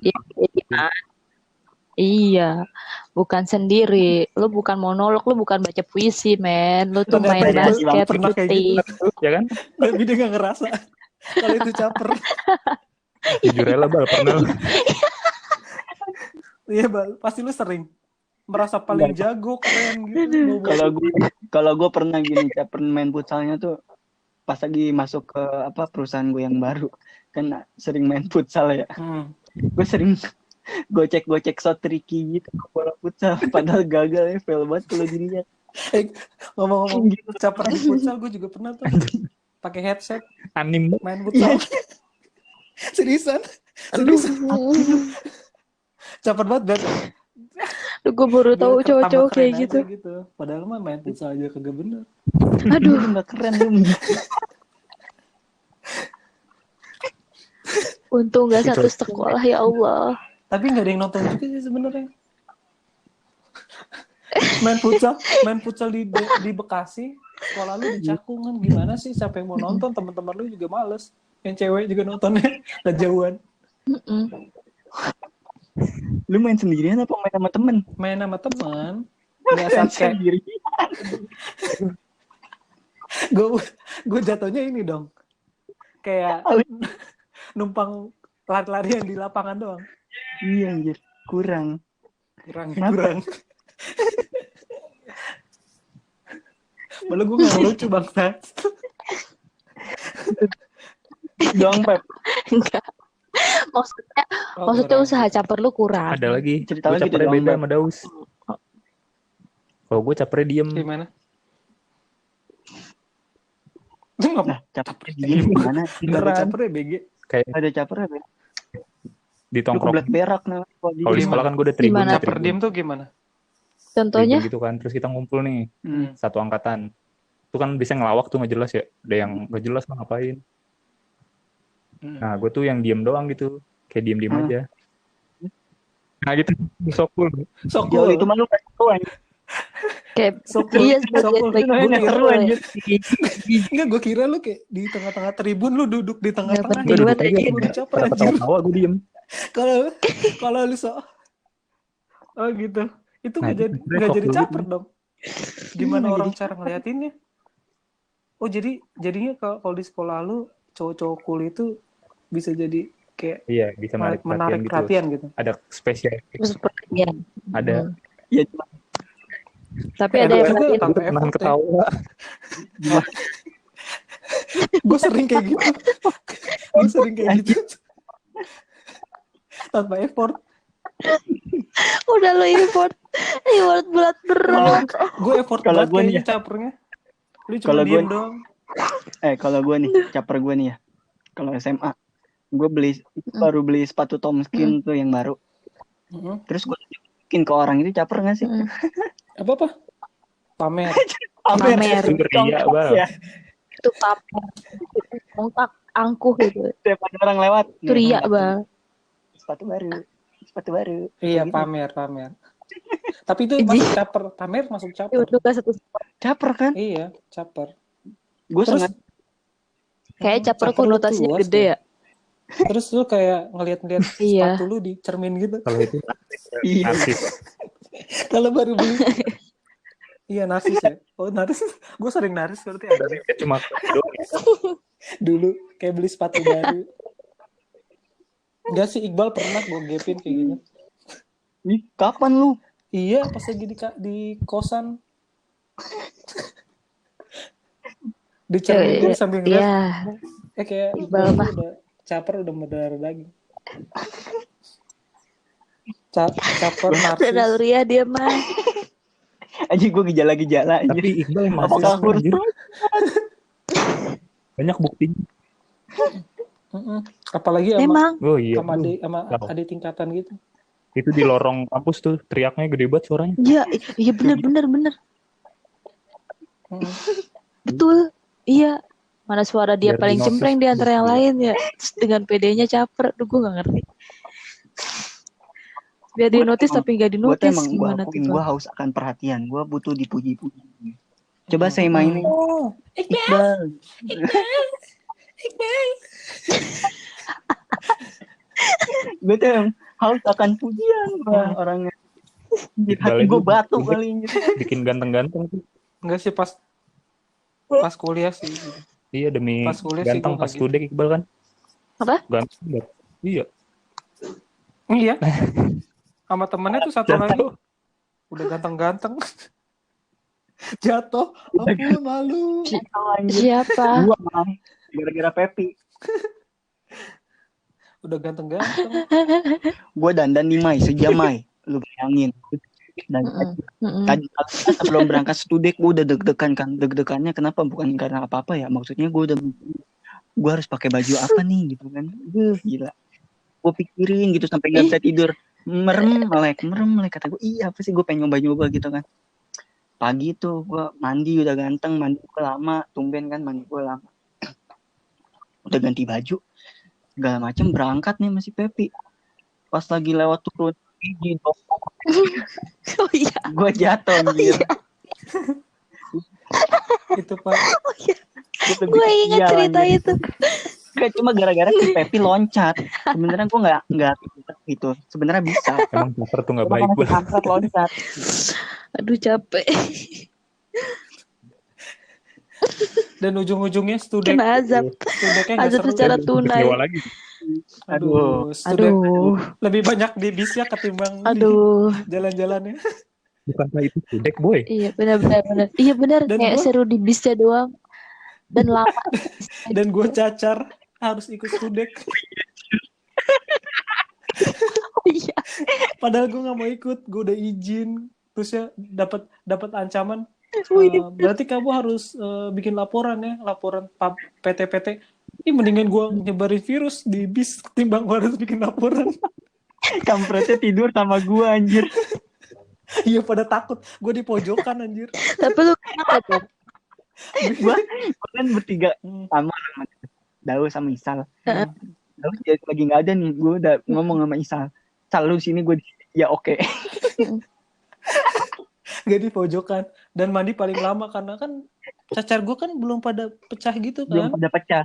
iya, bukan sendiri. Lu bukan monolog, lu bukan baca puisi, men. Lu tuh Ternyata main itu basket, pernah itu kayak gitu. tim. Ya kan? Tapi dia nggak ngerasa kalau itu caper. Jujur aja lah, Bal. Pernah lu. Iya, Bal. Pasti lu sering merasa paling jago, keren gitu. Kalau gue pernah gini caper main futsalnya tuh pas lagi masuk ke perusahaan gue yang baru. Kan sering main futsal ya. Gue sering gocek shot tricky gitu ke bola futsal, padahal gagal ya, fail banget kalau dilihat. Ngomong-ngomong gitu, caper di futsal gue juga pernah tuh pakai headset Anim. main futsal. Seriusan. Caper banget dan Gue baru tahu cowok-cowok kayak gitu. Padahal mah main futsal aja kagak bener. Aduh, nggak keren lu. untung gak satu sekolah, ya Allah. Tapi nggak ada yang nonton juga sih sebenarnya. main futsal di Bekasi, sekolah lu di Cakung kan gimana sih? Siapa yang mau nonton? Teman-teman lu juga males. Yang cewek juga nontonnya kejauhan. Lu main sendirian apa main sama temen? Main sama teman. Nggak sendiri. Gue jatuhnya ini dong. Kayak numpang lari-larian di lapangan doang. Iya anjir, kurang. Malah gue nggak lucu bangsa. Doang Pep. Enggak. Maksudnya usaha caper lu kurang. Ada lagi. Cerita Gue lagi capernya dong, beda Beb. sama Daus. Kalau gue capernya diem. Gimana? Lu nggak Nah, caper gini gimana? ada capernya BG. Kayak Ada caper apa? di Lu tongkrong. kebelet berak nah. Kalau di sekolah kan gue udah tribun. Gimana? Caper diem tuh gimana? Contohnya? Tribun gitu kan. Terus kita ngumpul nih. Hmm. Satu angkatan. Itu kan bisa ngelawak tuh nggak jelas ya. Ada yang nggak jelas lah ngapain. Nah gue tuh yang diem doang gitu. Kayak diem-diem aja. Nah gitu. Sokul. Jauh itu malu kan tuan. Kayak Sokul. iya Sokul. sebagai Seru anjir. Enggak, gue kira lu kayak di tengah-tengah tribun, lu duduk di tengah-tengah. Nggak penting Gue banget duduk kayak aja. Gue gitu. dicaper Pada anjir. ketawa gue diem. Kalau lu oh gitu. Itu Nah, nggak jadi dulu caper gitu. dong. Gimana orang cara ngeliatinnya? Oh jadinya kalau di sekolah lu cowok-cowok cool itu bisa jadi kayak Iya, bisa menarik perhatian gitu. Ada spesial. Iya. Ada. Iya, cuma Tapi ada yang juga perhatiin. tanpa Gue effort ya. ketawa. Gue sering kayak gitu. Gue sering kayak gitu. Tanpa effort. Udah lo effort berat berat. Gue effort Kalau banget gua nih kayaknya capernya. Lu cuma Kalau diem gua- doang. kalau gue nih, caper gue nih ya. Kalau SMA, gue baru beli sepatu Tomskin tuh yang baru. Terus gue tunjukin ke orang itu, caper nggak sih? Apa? Pamer. Pamer. Itu ria, Bang. Ya, Itu pamer. Kontak angkuh gitu. tiap ada orang lewat. Itu ria, Bang. Sepatu baru. Iya, Kayak gitu. pamer. Tapi itu masuk caper. Pamer masuk caper. Itu kan satu. Caper kan? Iya, caper. Gue Terus sangat Kayak caper Caper lu konotasinya luas gede ya. Terus lu kayak ngeliat-ngeliat Iya. sepatu lu di cermin gitu. Kalau itu iya. narsis. Kalau baru beli. Iya, narsis ya. Oh, narsis. Gue sering narsis berarti ada. Cuma Dulu kayak beli sepatu baru. Enggak sih, Iqbal pernah gue gapin kayak gitu. Ih, kapan lu? Iya, pas lagi di kosan. Di cermin gue sambil ngeliat. Iya. Kayak Iqbal Iqbal mah. tuh udah caper, udah berdarah daging. Caper narsis. Udah ria dia mah. Aja gue gejala-gejala aja. tapi Iqbal masih Apakah aku harus anjir. Banyak buktinya. Apalagi sama Emang. Oh iya. sama Tahu. adik tingkatan gitu. Itu di lorong kampus tuh teriaknya gede banget suaranya. Iya bener. Mm-mm. Betul. Iya. Mana suara dia Biar paling di-notice. cempreng di antara yang lain ya. Terus dengan PD-nya caper. Gue gak ngerti. Biar di notice tapi gak di Gue tuh notice. emang gue Gimana akuin, tuh? gue haus akan perhatian. Gue butuh dipuji-puji. Coba saya mainin. Oh, Iqbal. Gue tuh emang haus akan pujian orangnya. Anjir, Iqbal hati gue itu batu kali ini. bikin ganteng-ganteng tuh. enggak sih pas kuliah sih. Iya demi Pas kuliah sih ganteng gua pas nggak studek Iqbal kan. Apa? Ganteng banget. Iya. Iya. Sama temennya tuh satu lagi Jatuh. udah ganteng-ganteng. Jatuh, ampun malu. Siapa? Gue mah gara-gara Pepi. Udah ganteng-ganteng. Gue dandan di Mai, sejam Mai. Lu bayangin. Dan tadi sebelum berangkat studek gue udah deg-degan kan. Deg-degannya kenapa? Bukan karena apa-apa ya. Maksudnya gue harus pakai baju apa nih gitu kan. Gila. Gue pikirin gitu sampai nggak bisa tidur. Merem melek. Kata gue, iya apa sih, gue pengen nyoba gitu kan. Pagi tuh gue mandi udah ganteng. Mandi gue lama. Tumben kan mandi gue lama. Udah ganti baju. Segala macem berangkat nih masih Pepi. Pas lagi lewat turun gigi dong. Oh iya. Gue jatuh anjir. Itu Pak. Gue ingat cerita itu. Gak cuma gara-gara si Pepi loncat. Sebenarnya gue nggak gitu. Sebenarnya bisa. Emang caper tuh nggak baik Gue banget. angkat loncat. Aduh capek. Dan ujung-ujungnya studek. Kena azab. Studeknya nggak Azab seru. secara tunai. Kecewa lagi. Aduh, studek Aduh. lebih banyak di bisnya ketimbang Aduh. di jalan-jalannya. Bukankah itu studek boy? Iya benar. Iya benar. Dan Kayak gua- seru di bisnya doang. Dan lama. Dan gue cacar harus ikut studek. Oh iya. Padahal gue nggak mau ikut, gue udah izin. Terus ya dapat ancaman. Oh iya. Berarti kamu harus bikin laporan ya, laporan PT. Mendingan gue nyebarin virus di bis ketimbang gue harus bikin laporan. Kampretnya tidur sama gue anjir. Iya pada takut, gue di pojokan anjir. Tapi lu kenapa tuh? Gue kan bertiga sama Daus sama Isal. Daus dia lagi nggak ada nih. Gue udah ngomong sama Isal. Sal lu sini, gue di sini. Ya oke. Gak di pojokan dan mandi paling lama karena kan cacar gue kan belum pada pecah gitu Belum kan. pada pecah.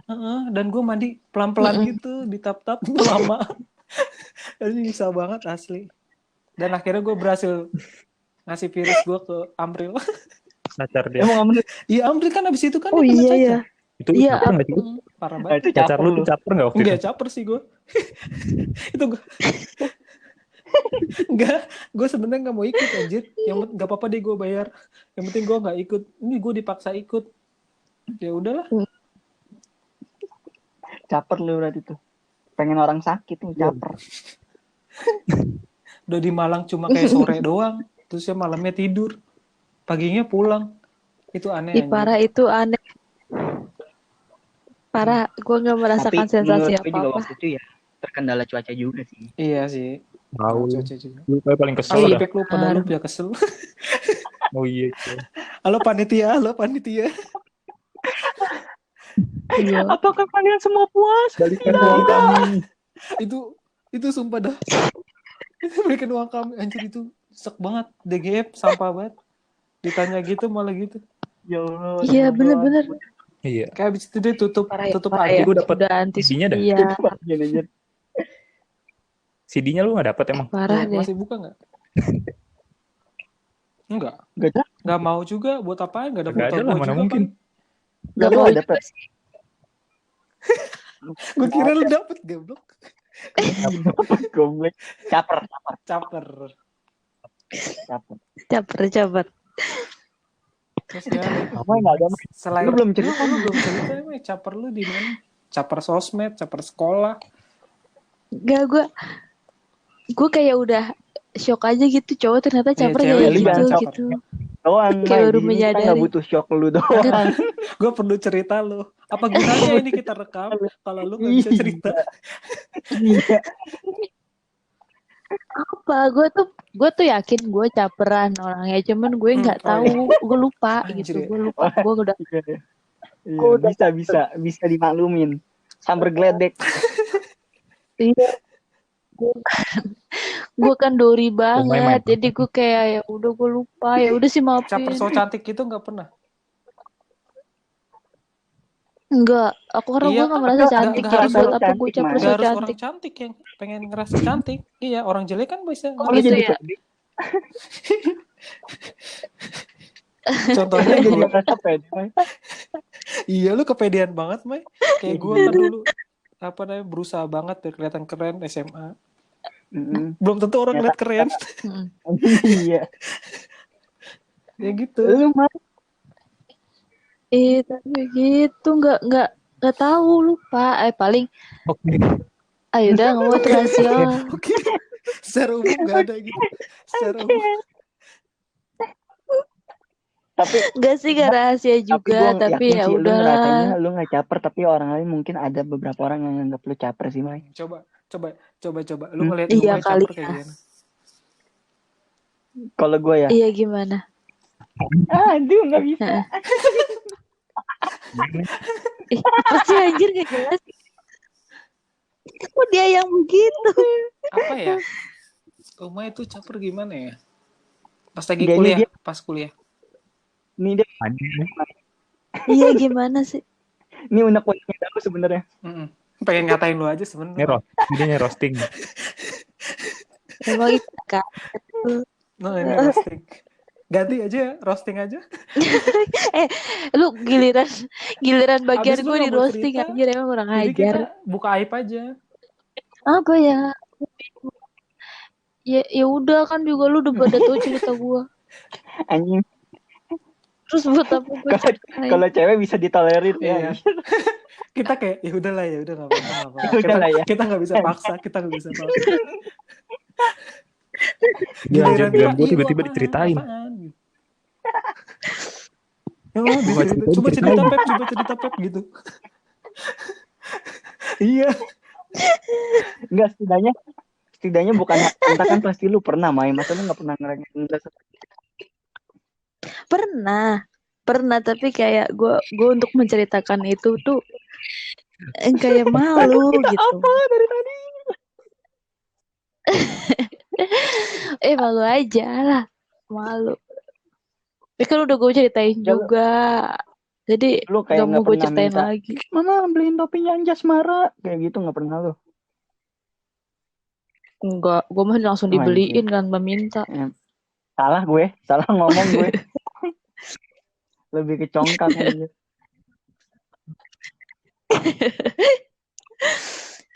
Dan gue mandi pelan-pelan gitu di tap-tap lama. Jadi bisa banget asli. Dan akhirnya gue berhasil ngasih virus gue ke Amril. Cacar dia. Emang nggak menurut Iya Amril kan abis itu kan Oh dia kena iya cacar. ya. Itu Iya, caper nggak sih? Parah Nah, banget. itu Pacar caper lu lu. tuh caper nggak waktu Enggak itu? caper sih gue. Itu enggak, gue sebenarnya nggak mau ikut anjir. Nggak apa-apa deh gue bayar. Yang penting gue nggak ikut. Ini gue dipaksa ikut. Ya udahlah. Caper lu berarti tuh. Pengen orang sakit nih, caper. Udah di Malang cuma kayak sore doang. Terus ya malamnya tidur. Paginya pulang. Itu aneh ih anjir. parah itu aneh. Parah, gue nggak Tapi merasakan sensasi menurut gue juga apa-apa. waktu itu ya terkendala cuaca juga sih. Iya sih. Tahu. Cuaca juga. Lu kayak paling kesel Halo dah. Ipek lu pada lu ya kesel. Oh iya. Iya. Halo panitia. Iya. Apakah kalian semua puas? Balikan uang kami. Itu sumpah dah. Itu berikan uang kami anjir itu sek banget. DGF sampah banget. Ditanya gitu malah gitu. Ya Allah. Iya bener-bener. Iya. Kayak abis itu dia tutup Parah aja. ya. Gue dapet Udah anti CD-nya dah. iya. Anjir. CD-nya lu nggak dapet emang? Parah Ya, deh. masih buka nggak? Enggak. Gak Nggak mau juga. Buat apaan? Nggak ada Nggak foto ada lah, gua mana juga mungkin. kan. Gak Lu mau nggak juga dapet? sih. Gue kira lu dapet goblok. Goblok. Caper. Caper. Caper. Terus ya, Apa nggak ada? selain Lu belum cerita. lu belum cerita emang caper lu di mana? Caper sosmed, caper sekolah. Gak, gue kayak udah shock aja gitu, cowok ternyata Iya, caper cewek kayak juga gitu caper. gitu. Doang, Kayak baru Mai. Di sini kita menyadari. nggak butuh shock lu doang. Gue perlu cerita lu. Apa gunanya ini kita rekam kalau lu nggak bisa cerita? Iya. Apa? Gue tuh yakin gue caperan orangnya, cuman gue nggak Oh, tahu, gue lupa Anjir gitu, ya. gue lupa, gue udah Iya, bisa dimaklumin. Sambar geledek. iya, gue kan dori main. banget, jadi gue kayak ya udah gue lupa, ya udah sih Caper maafin. so cantik itu nggak pernah. Enggak, aku karena Iya, gue nggak merasa nggak cantik, harus jadi orang buat apa gue cantik, caper Mas. so Nggak harus orang cantik? cantik yang pengen ngerasa cantik. Iya, orang jelek kan bisa. Oh, Lu gitu jadi ya? pede. Contohnya Lu jadi kalau ngerasa pede, Mai. iya lu kepedean banget, Mai. Kayak gue kan dulu berusaha banget biar kelihatan keren SMA. Belum tentu orang ngeliat keren. Iya. Ya gitu. Lu mah Tapi gitu nggak tahu, lupa. Paling Oke. ayo udah nggak mau rahasia. Oke. Secara umum nggak ada gitu. Secara umum. tapi Enggak sih, gak rahasia juga, gua tapi yakin ya sih lu udahlah. ngerasanya lu nggak caper, tapi orang lain mungkin ada beberapa orang yang nganggap lu caper sih, Mai. Coba. Lu ngeliat Iya gue kali caper kayak ya. gimana? Kalau gue ya, Iya gimana? aduh nggak bisa. Pasti anjir gak jelas. Kok dia yang begitu? Apa ya? Uma itu caper gimana ya? Pas lagi Dia- kuliah, dia- pas kuliah. Ini deh, Iya gimana sih? ini unek-uneknya aku sebenarnya. Pengen ngatain lu aja Ini sebenarnya. videonya roasting. Emang itu kan? Nah, ini roasting. Ganti aja ya, roasting aja. Lu giliran bagian Abis lu gue nggak di mau roasting cerita, anjir, emang kurang Jadi kita ajar. buka aib aja. Apa ya? Ya udah kan juga lu udah pada tahu cerita gue. Anjing, Terus buat apa gue ceritain? kalau cewek bisa ditolerir ya. Iya. Kita kayak ya udahlah nggak apa-apa. Ya udahlah ya. Kita nggak bisa paksa. Iya, anjir, Giliran gue kita, tiba-tiba "Ih, diceritain. apaan?" Ya Allah, coba cerita Pep gitu. Iya. Enggak, setidaknya bukan entah kan pasti lu pernah, Mai. Masa lu nggak pernah ngerasain Pernah, tapi kayak gue untuk menceritakan itu tuh kayak malu gitu. apa dari tadi? Malu aja lah, malu. Tapi kan udah gue ceritain Ya, juga, jadi Lu kayak gak mau nggak gue pernah ceritain minta, lagi. Mama beliin topinya Anjasmara, kayak gitu nggak pernah lu? Enggak, gue mah langsung Oh, dibeliin kan, meminta. Salah ngomong gue. Lebih ke congkak aja.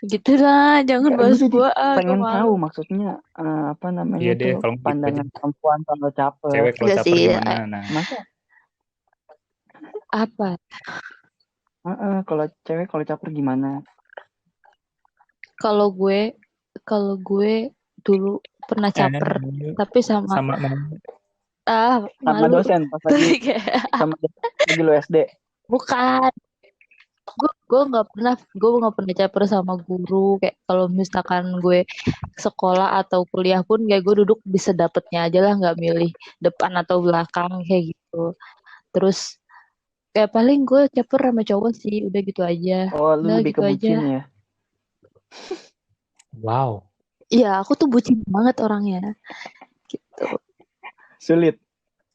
Gitu lah, jangan Gue bahas jadi gua, gua pengen tahu malu. maksudnya apa namanya Iya deh, tuh kalau gitu pandangan aja. perempuan kalau caper. Cewek kalau Enggak caper sih, gimana? Nah, Masa apa? kalau cewek kalau caper gimana? Kalau gue dulu pernah caper, tapi sama sama Sama malu. dosen pas lagi Tapi kayak sama dosen lagi lu SD. bukan. Gue nggak pernah caper sama guru. Kayak kalau misalkan gue sekolah atau kuliah pun kayak gue duduk bisa dapetnya aja lah, nggak milih depan atau belakang kayak gitu. Terus kayak paling gue caper sama cowok sih, udah gitu aja. Oh, lu Udah lebih gitu ke bucin aja. ya? wow. Iya, aku tuh bucin banget orangnya. Gitu. Sulit.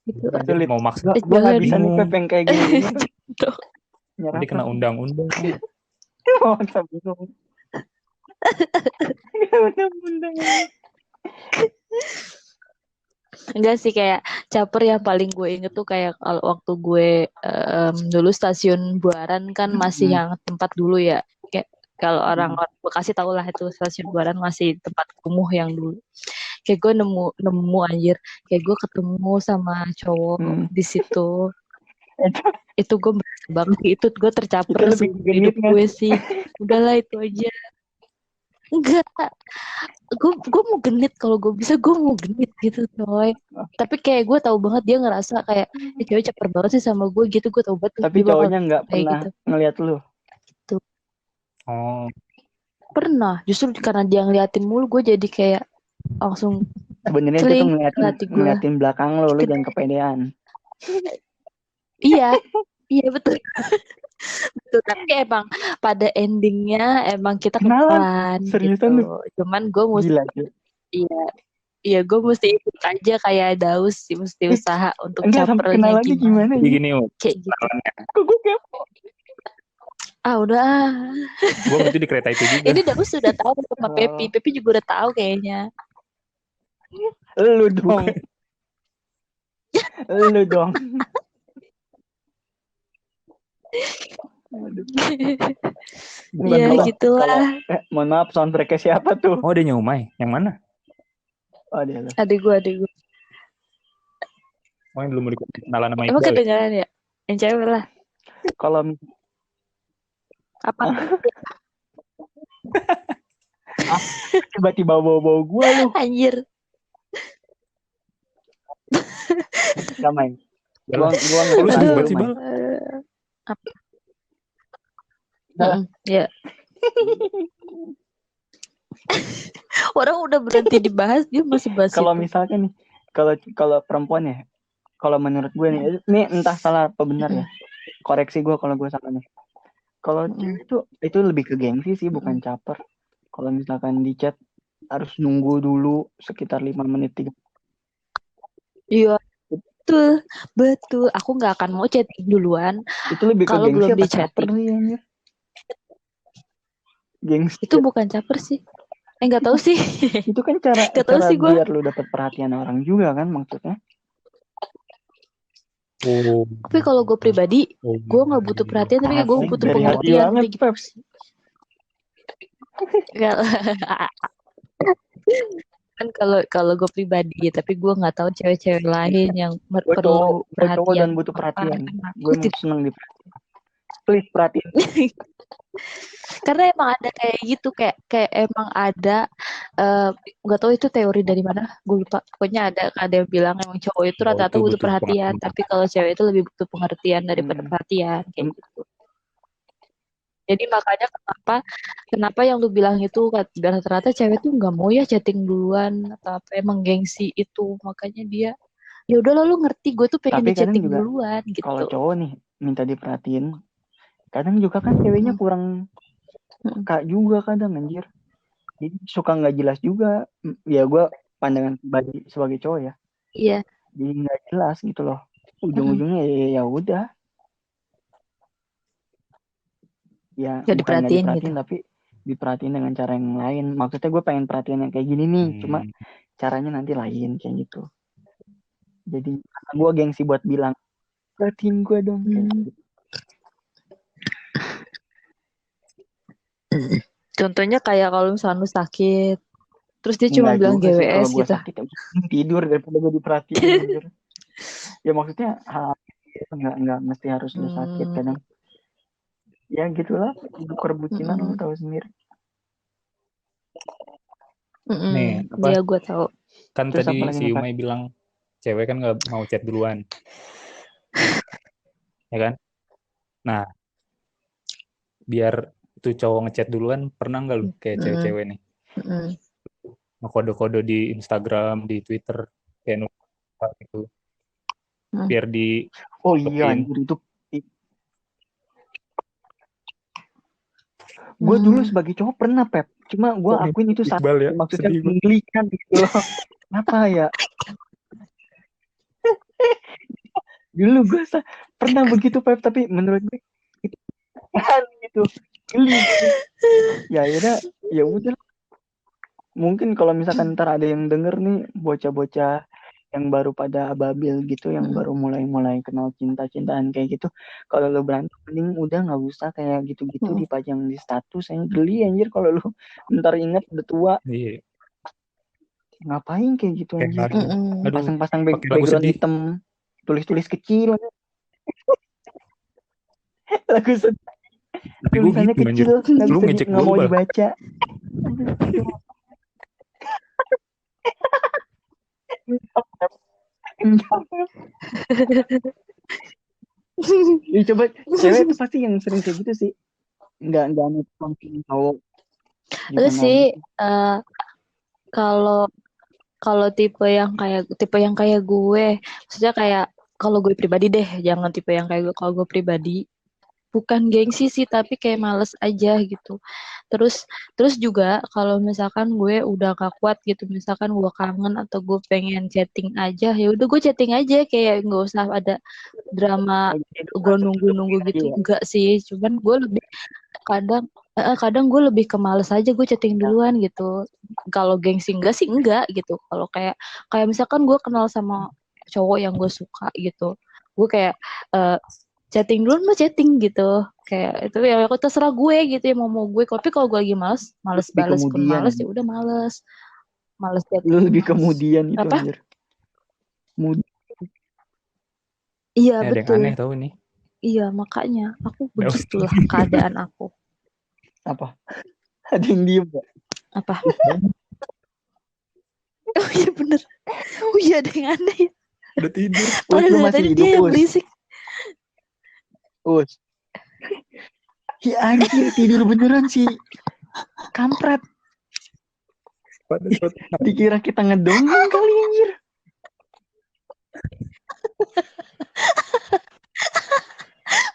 Gitu. Sulit. Mau maksud Gue nggak bisa nih bingung. Pep yang kayak gini. Gitu. Nyerah. Nanti kena undang-undang. Oh, bingung. Undang-undang. Enggak sih, kayak caper yang paling gue inget tuh kayak kalau waktu gue dulu stasiun Buaran kan masih yang tempat dulu ya. Kayak kalau orang-orang Bekasi tau lah itu stasiun Buaran masih tempat kumuh yang dulu. Kayak gue nemu anjir, kayak gue ketemu sama cowok di situ. Itu gue merasa banget itu gue tercaper Itu lebih seumur hidup genit, gue sih. Udahlah itu aja. Enggak, gue mau genit, kalau gue bisa gue mau genit gitu coy. Tapi kayak gue tahu banget dia ngerasa kayak cewek caper banget sih sama gue gitu, gue tahu banget Tapi dia bakal cowoknya nggak kayak pernah gitu. ngeliat lu. Gitu. Oh, Pernah, justru karena dia ngeliatin mulu gue jadi kayak langsung Sebenarnya itu tuh celing hati gue. ngeliatin belakang lu jangan kepedean. Iya, iya betul. Betul, tapi emang pada endingnya emang kita kenalan Seriusan gitu. lu? Cuman gue mesti Gila. iya gue mesti ikut aja kayak Daus sih, mesti usaha untuk Enggak, sampai capernya kenalannya gimana jadi ya? gini, kayak gitu. Kok gue kepo? Udah. gue berarti di kereta itu juga. Ini Daus sudah tahu sama Pepi. Pepi juga udah tahu kayaknya. Lu dong. Lu dong. Ya gitulah. Mohon maaf, soundtracknya siapa tuh? Oh, ada Nyumai. Yang mana? Oh, dia lu. Adik gue. Oh, yang belum mau kenalan sama Emang Iqbal. kedengaran ya? Yang cewek lah. Kalau Apa? tiba-tiba bawa gue lu. Anjir. Gak main. Gua Lu sibuk banget sih, Bal. Apa? Dah. Ya. Orang udah berhenti dibahas, dia masih bahas Kalau itu. misalkan nih, kalau perempuan ya, kalau menurut gue nih, ini entah salah apa benar ya. Koreksi gue kalau gue salah nih. Kalau cewek itu lebih ke gengsi sih, bukan caper. Kalau misalkan di chat harus nunggu dulu sekitar 5 menit 3. Iya, betul. Aku nggak akan mau chatting duluan. Itu lebih ke kalau gengsi belum apa di caper chatting. nih anjir? Gengsi. Itu bukan caper sih. Nggak tahu sih. Itu kan cara sih biar lu dapat perhatian orang juga kan maksudnya. Tapi kalau gue pribadi, gue nggak butuh perhatian, tapi gue butuh dari hati pengertian. banget, Gitu. Pep. Kan kalau gue pribadi, tapi gue nggak tahu cewek-cewek lain yang perlu perhatian. Cowok dan butuh perhatian. Gue seneng diperhatiin. Please perhatiin. Karena emang ada kayak gitu, kayak emang ada nggak tahu itu teori dari mana, gue lupa. Pokoknya ada yang bilang emang cowok itu rata-rata butuh perhatian, tapi kalau cewek itu lebih butuh pengertian daripada perhatian kayak gitu. Jadi makanya kenapa yang lu bilang itu rata-rata cewek tuh nggak mau ya chatting duluan atau apa, emang gengsi itu, makanya dia ya udah lu ngerti gue tuh pengen di chatting duluan gitu. Kalau cowok nih minta diperhatiin, kadang juga kan ceweknya kurang kak juga kadang anjir. Jadi suka nggak jelas juga. Ya gue pandangan sebagai cowok ya. Iya. Jadi nggak jelas gitu loh. Ujung-ujungnya ya udah. Ya gak bukan nggak diperhatiin gitu. tapi diperhatiin dengan cara yang lain. Maksudnya gue pengen perhatian yang kayak gini nih. Cuma caranya nanti lain kayak gitu. Jadi gue gengsi buat bilang perhatiin gue dong. Kayak gitu. Contohnya kayak kalau misalnya lu sakit, terus dia cuma Enggak bilang juga sih, kalau GWS gue gitu. sakit ya tidur daripada gue diperhatiin anjir. Ya maksudnya nggak mesti harus lu sakit kadang. Ya gitulah, hidup perbucinan lu tahu sendiri. Nih, apa? Iya gue tahu. Kan Terus tadi apa lagi si nih, Kak? Umay bilang cewek kan nggak mau chat duluan, ya kan? Nah, biar itu cowok ngechat duluan, pernah nggak lu kayak cewek-cewek nih ngekode-kode di Instagram, di Twitter, kayak nulis gitu, biar di Oh iya anjir itu. Gue dulu sebagai cowok pernah Pep, cuma gue akuin itu salah. Iqbal ya, Maksudnya sedih gue. menggelikan gitu loh. Kenapa ya? Dulu gue pernah begitu Pep, tapi menurut gue itu kan gitu. Geli. Ya udah. Mungkin kalau misalkan ntar ada yang denger nih bocah-bocah yang baru pada ababil gitu, yang baru mulai kenal cinta-cintaan kayak gitu, kalau lo berantem mending udah nggak usah kayak gitu-gitu dipajang di status. Yang geli anjir kalau lo ntar inget udah tua. Iya. Ngapain kayak gitu anjir. Aduh, Pasang-pasang pakai lagu background sedih. hitam, tulis-tulis kecil. Lagu sedih. Tapi gue Tulisannya gitu anjir. kecil, Lu ngecek nggak gue, mau Bal. dibaca. Ya, coba cewek itu pasti yang sering kayak gitu sih, nggak nonton cowok. Lu sih kalau tipe yang kayak gue, maksudnya kayak kalau gue pribadi deh, jangan tipe yang kayak gue. Kalau gue pribadi bukan gengsi sih, tapi kayak males aja gitu. Terus juga kalau misalkan gue udah gak kuat gitu, misalkan gue kangen atau gue pengen chatting aja, ya udah gue chatting aja, kayak nggak usah ada drama gue nunggu gitu. Enggak sih, cuman gue lebih kadang gue lebih ke males aja, gue chatting duluan gitu. Kalau gengsi enggak sih enggak gitu. Kalau kayak misalkan gue kenal sama cowok yang gue suka gitu, gue kayak chatting dulu mah chatting gitu, kayak itu ya aku terserah gue gitu ya, mau gue. Tapi kalau gue lagi males Lebih balas pun kemudian males, ya udah males chatting. lu lebih kemudian itu apa anjir. iya Ada yang betul, aneh tau ini. iya makanya aku Nggak usah. begitulah keadaan aku. Apa? Ada yang diem gak? Apa? Oh iya bener, oh iya ada yang aneh ya. Udah tidur. Padahal Lu dari masih tadi hidup, dia yang Us. berisik. Us. Ya anjir, tidur beneran sih. Kampret. Dikira kita ngedongeng kali anjir.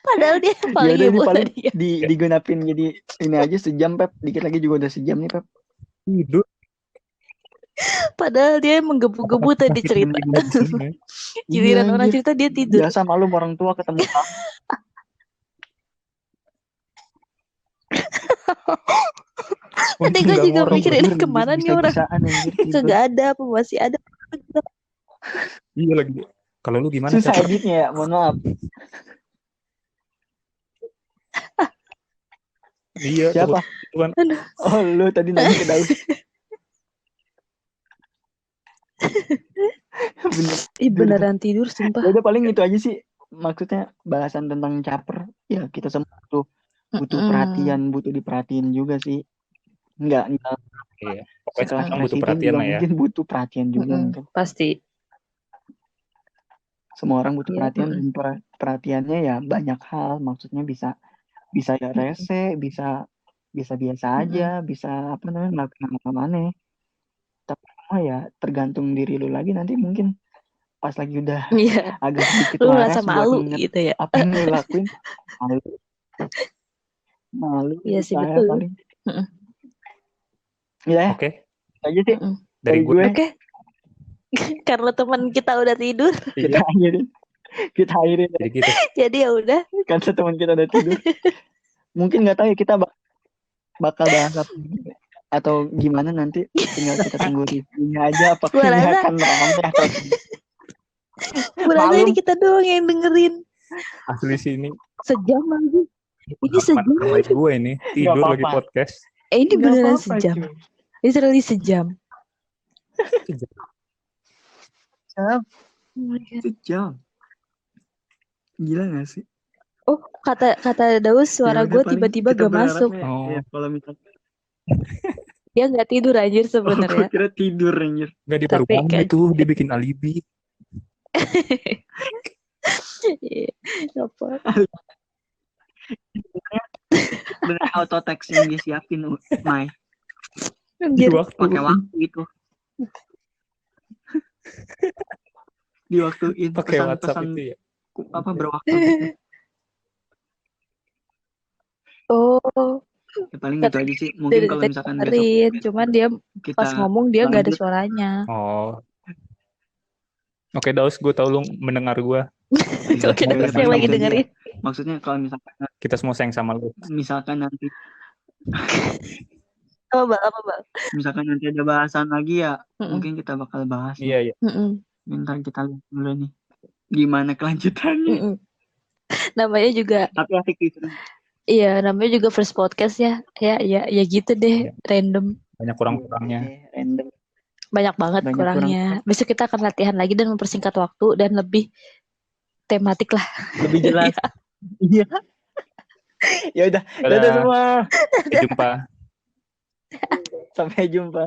Padahal dia yang paling Ya udah, ini heboh paling tadi ya. digenapin jadi ini aja sejam Pep. Dikit lagi juga udah sejam nih Pep. Tidur. Padahal dia menggebu-gebu tadi cerita. Giliran Iya, orang anjir. cerita dia tidur. Biasa malum orang tua ketemu Tadi gue juga mikir ini kemana nih orang. Kagak ada apa masih ada. Iya lagi. Kalau lu gimana? Susah editnya ya, mohon maaf. Iya. Siapa? Oh lu tadi nanya ke Daus. Beneran tidur sumpah. Ya udah paling itu aja sih. Maksudnya bahasan tentang caper. Ya kita semua tuh butuh perhatian, butuh diperhatiin juga sih. Enggak. Iya. Sekelas butuh perhatian lah ya. Mungkin butuh perhatian juga mungkin. Pasti. Semua orang butuh perhatian, dan perhatiannya ya banyak hal. Maksudnya bisa ya rese, bisa biasa aja, bisa apa namanya melakukan aneh. Tapi ya tergantung diri lu lagi, nanti mungkin pas lagi udah agak sedikit lu waras merasa malu gitu ya. Apa yang lu lakuin? Malu. Iya sih betul. Paling. Ya. Oke. Aja sih. Dari gue. Oke. Karena teman kita udah tidur. Kita akhirin. Jadi gitu. Jadi ya udah. Karena teman kita udah tidur. Mungkin nggak tahu ya kita bakal bahas apa atau gimana nanti, tinggal kita tunggu reviewnya aja apakah ini akan ramai atau berarti ini kita doang yang dengerin. Asli sih ini sejam lagi. Ini sejam. Baik gue ini tidur lagi apa-apa. podcast. Ini Nggak beneran apa-apa, sejam. cuy. Literally sejam. Sejam. Oh my God. Sejam. Gila gak sih? Oh, kata Daus suara Ya udah, gue paling tiba-tiba kita gak masuk. berharapnya, Oh. ya, kalau misalnya Dia nggak tidur anjir gue sebenarnya. kira tidur anjir. Nggak, dia baru Tapi bangun kayak- itu, dia bikin alibi. Iya, apa? Bener auto text yang dia siapin, Mai. Di Anjir. waktu Pakai waktu itu. Di waktu itu pakai WhatsApp pesan-pesan itu ya. apa berwaktu gitu. Oh, Ya, paling gitu aja sih. Mungkin kalau misalkan besok dengerin. Cuman dia kita pas ngomong dia nggak ada lanjut. suaranya. Oh. Oke, Daus, gue tau lu mendengar gue. Oke, Ya, Daus paling yang lagi gitu aja. dengerin. Maksudnya kalau Kita semua sayang sama lu. misalkan nanti Apa bang? misalkan nanti ada bahasan lagi ya, Mm-mm. mungkin kita bakal bahas. Iya, iya. Mm-mm. Bentar kita lihat dulu nih gimana kelanjutannya. Mm-mm. Namanya juga, Tapi asik gitu. iya namanya juga first podcast ya. Ya gitu deh, random. Banyak kurang-kurangnya. Oke, random. Banyak banget Banyak kurangnya. Besok kita akan latihan lagi dan mempersingkat waktu dan lebih tematik lah. Lebih jelas. Iya. Ya udah, Dadah. dadah semua. Sampai jumpa. Sampai jumpa.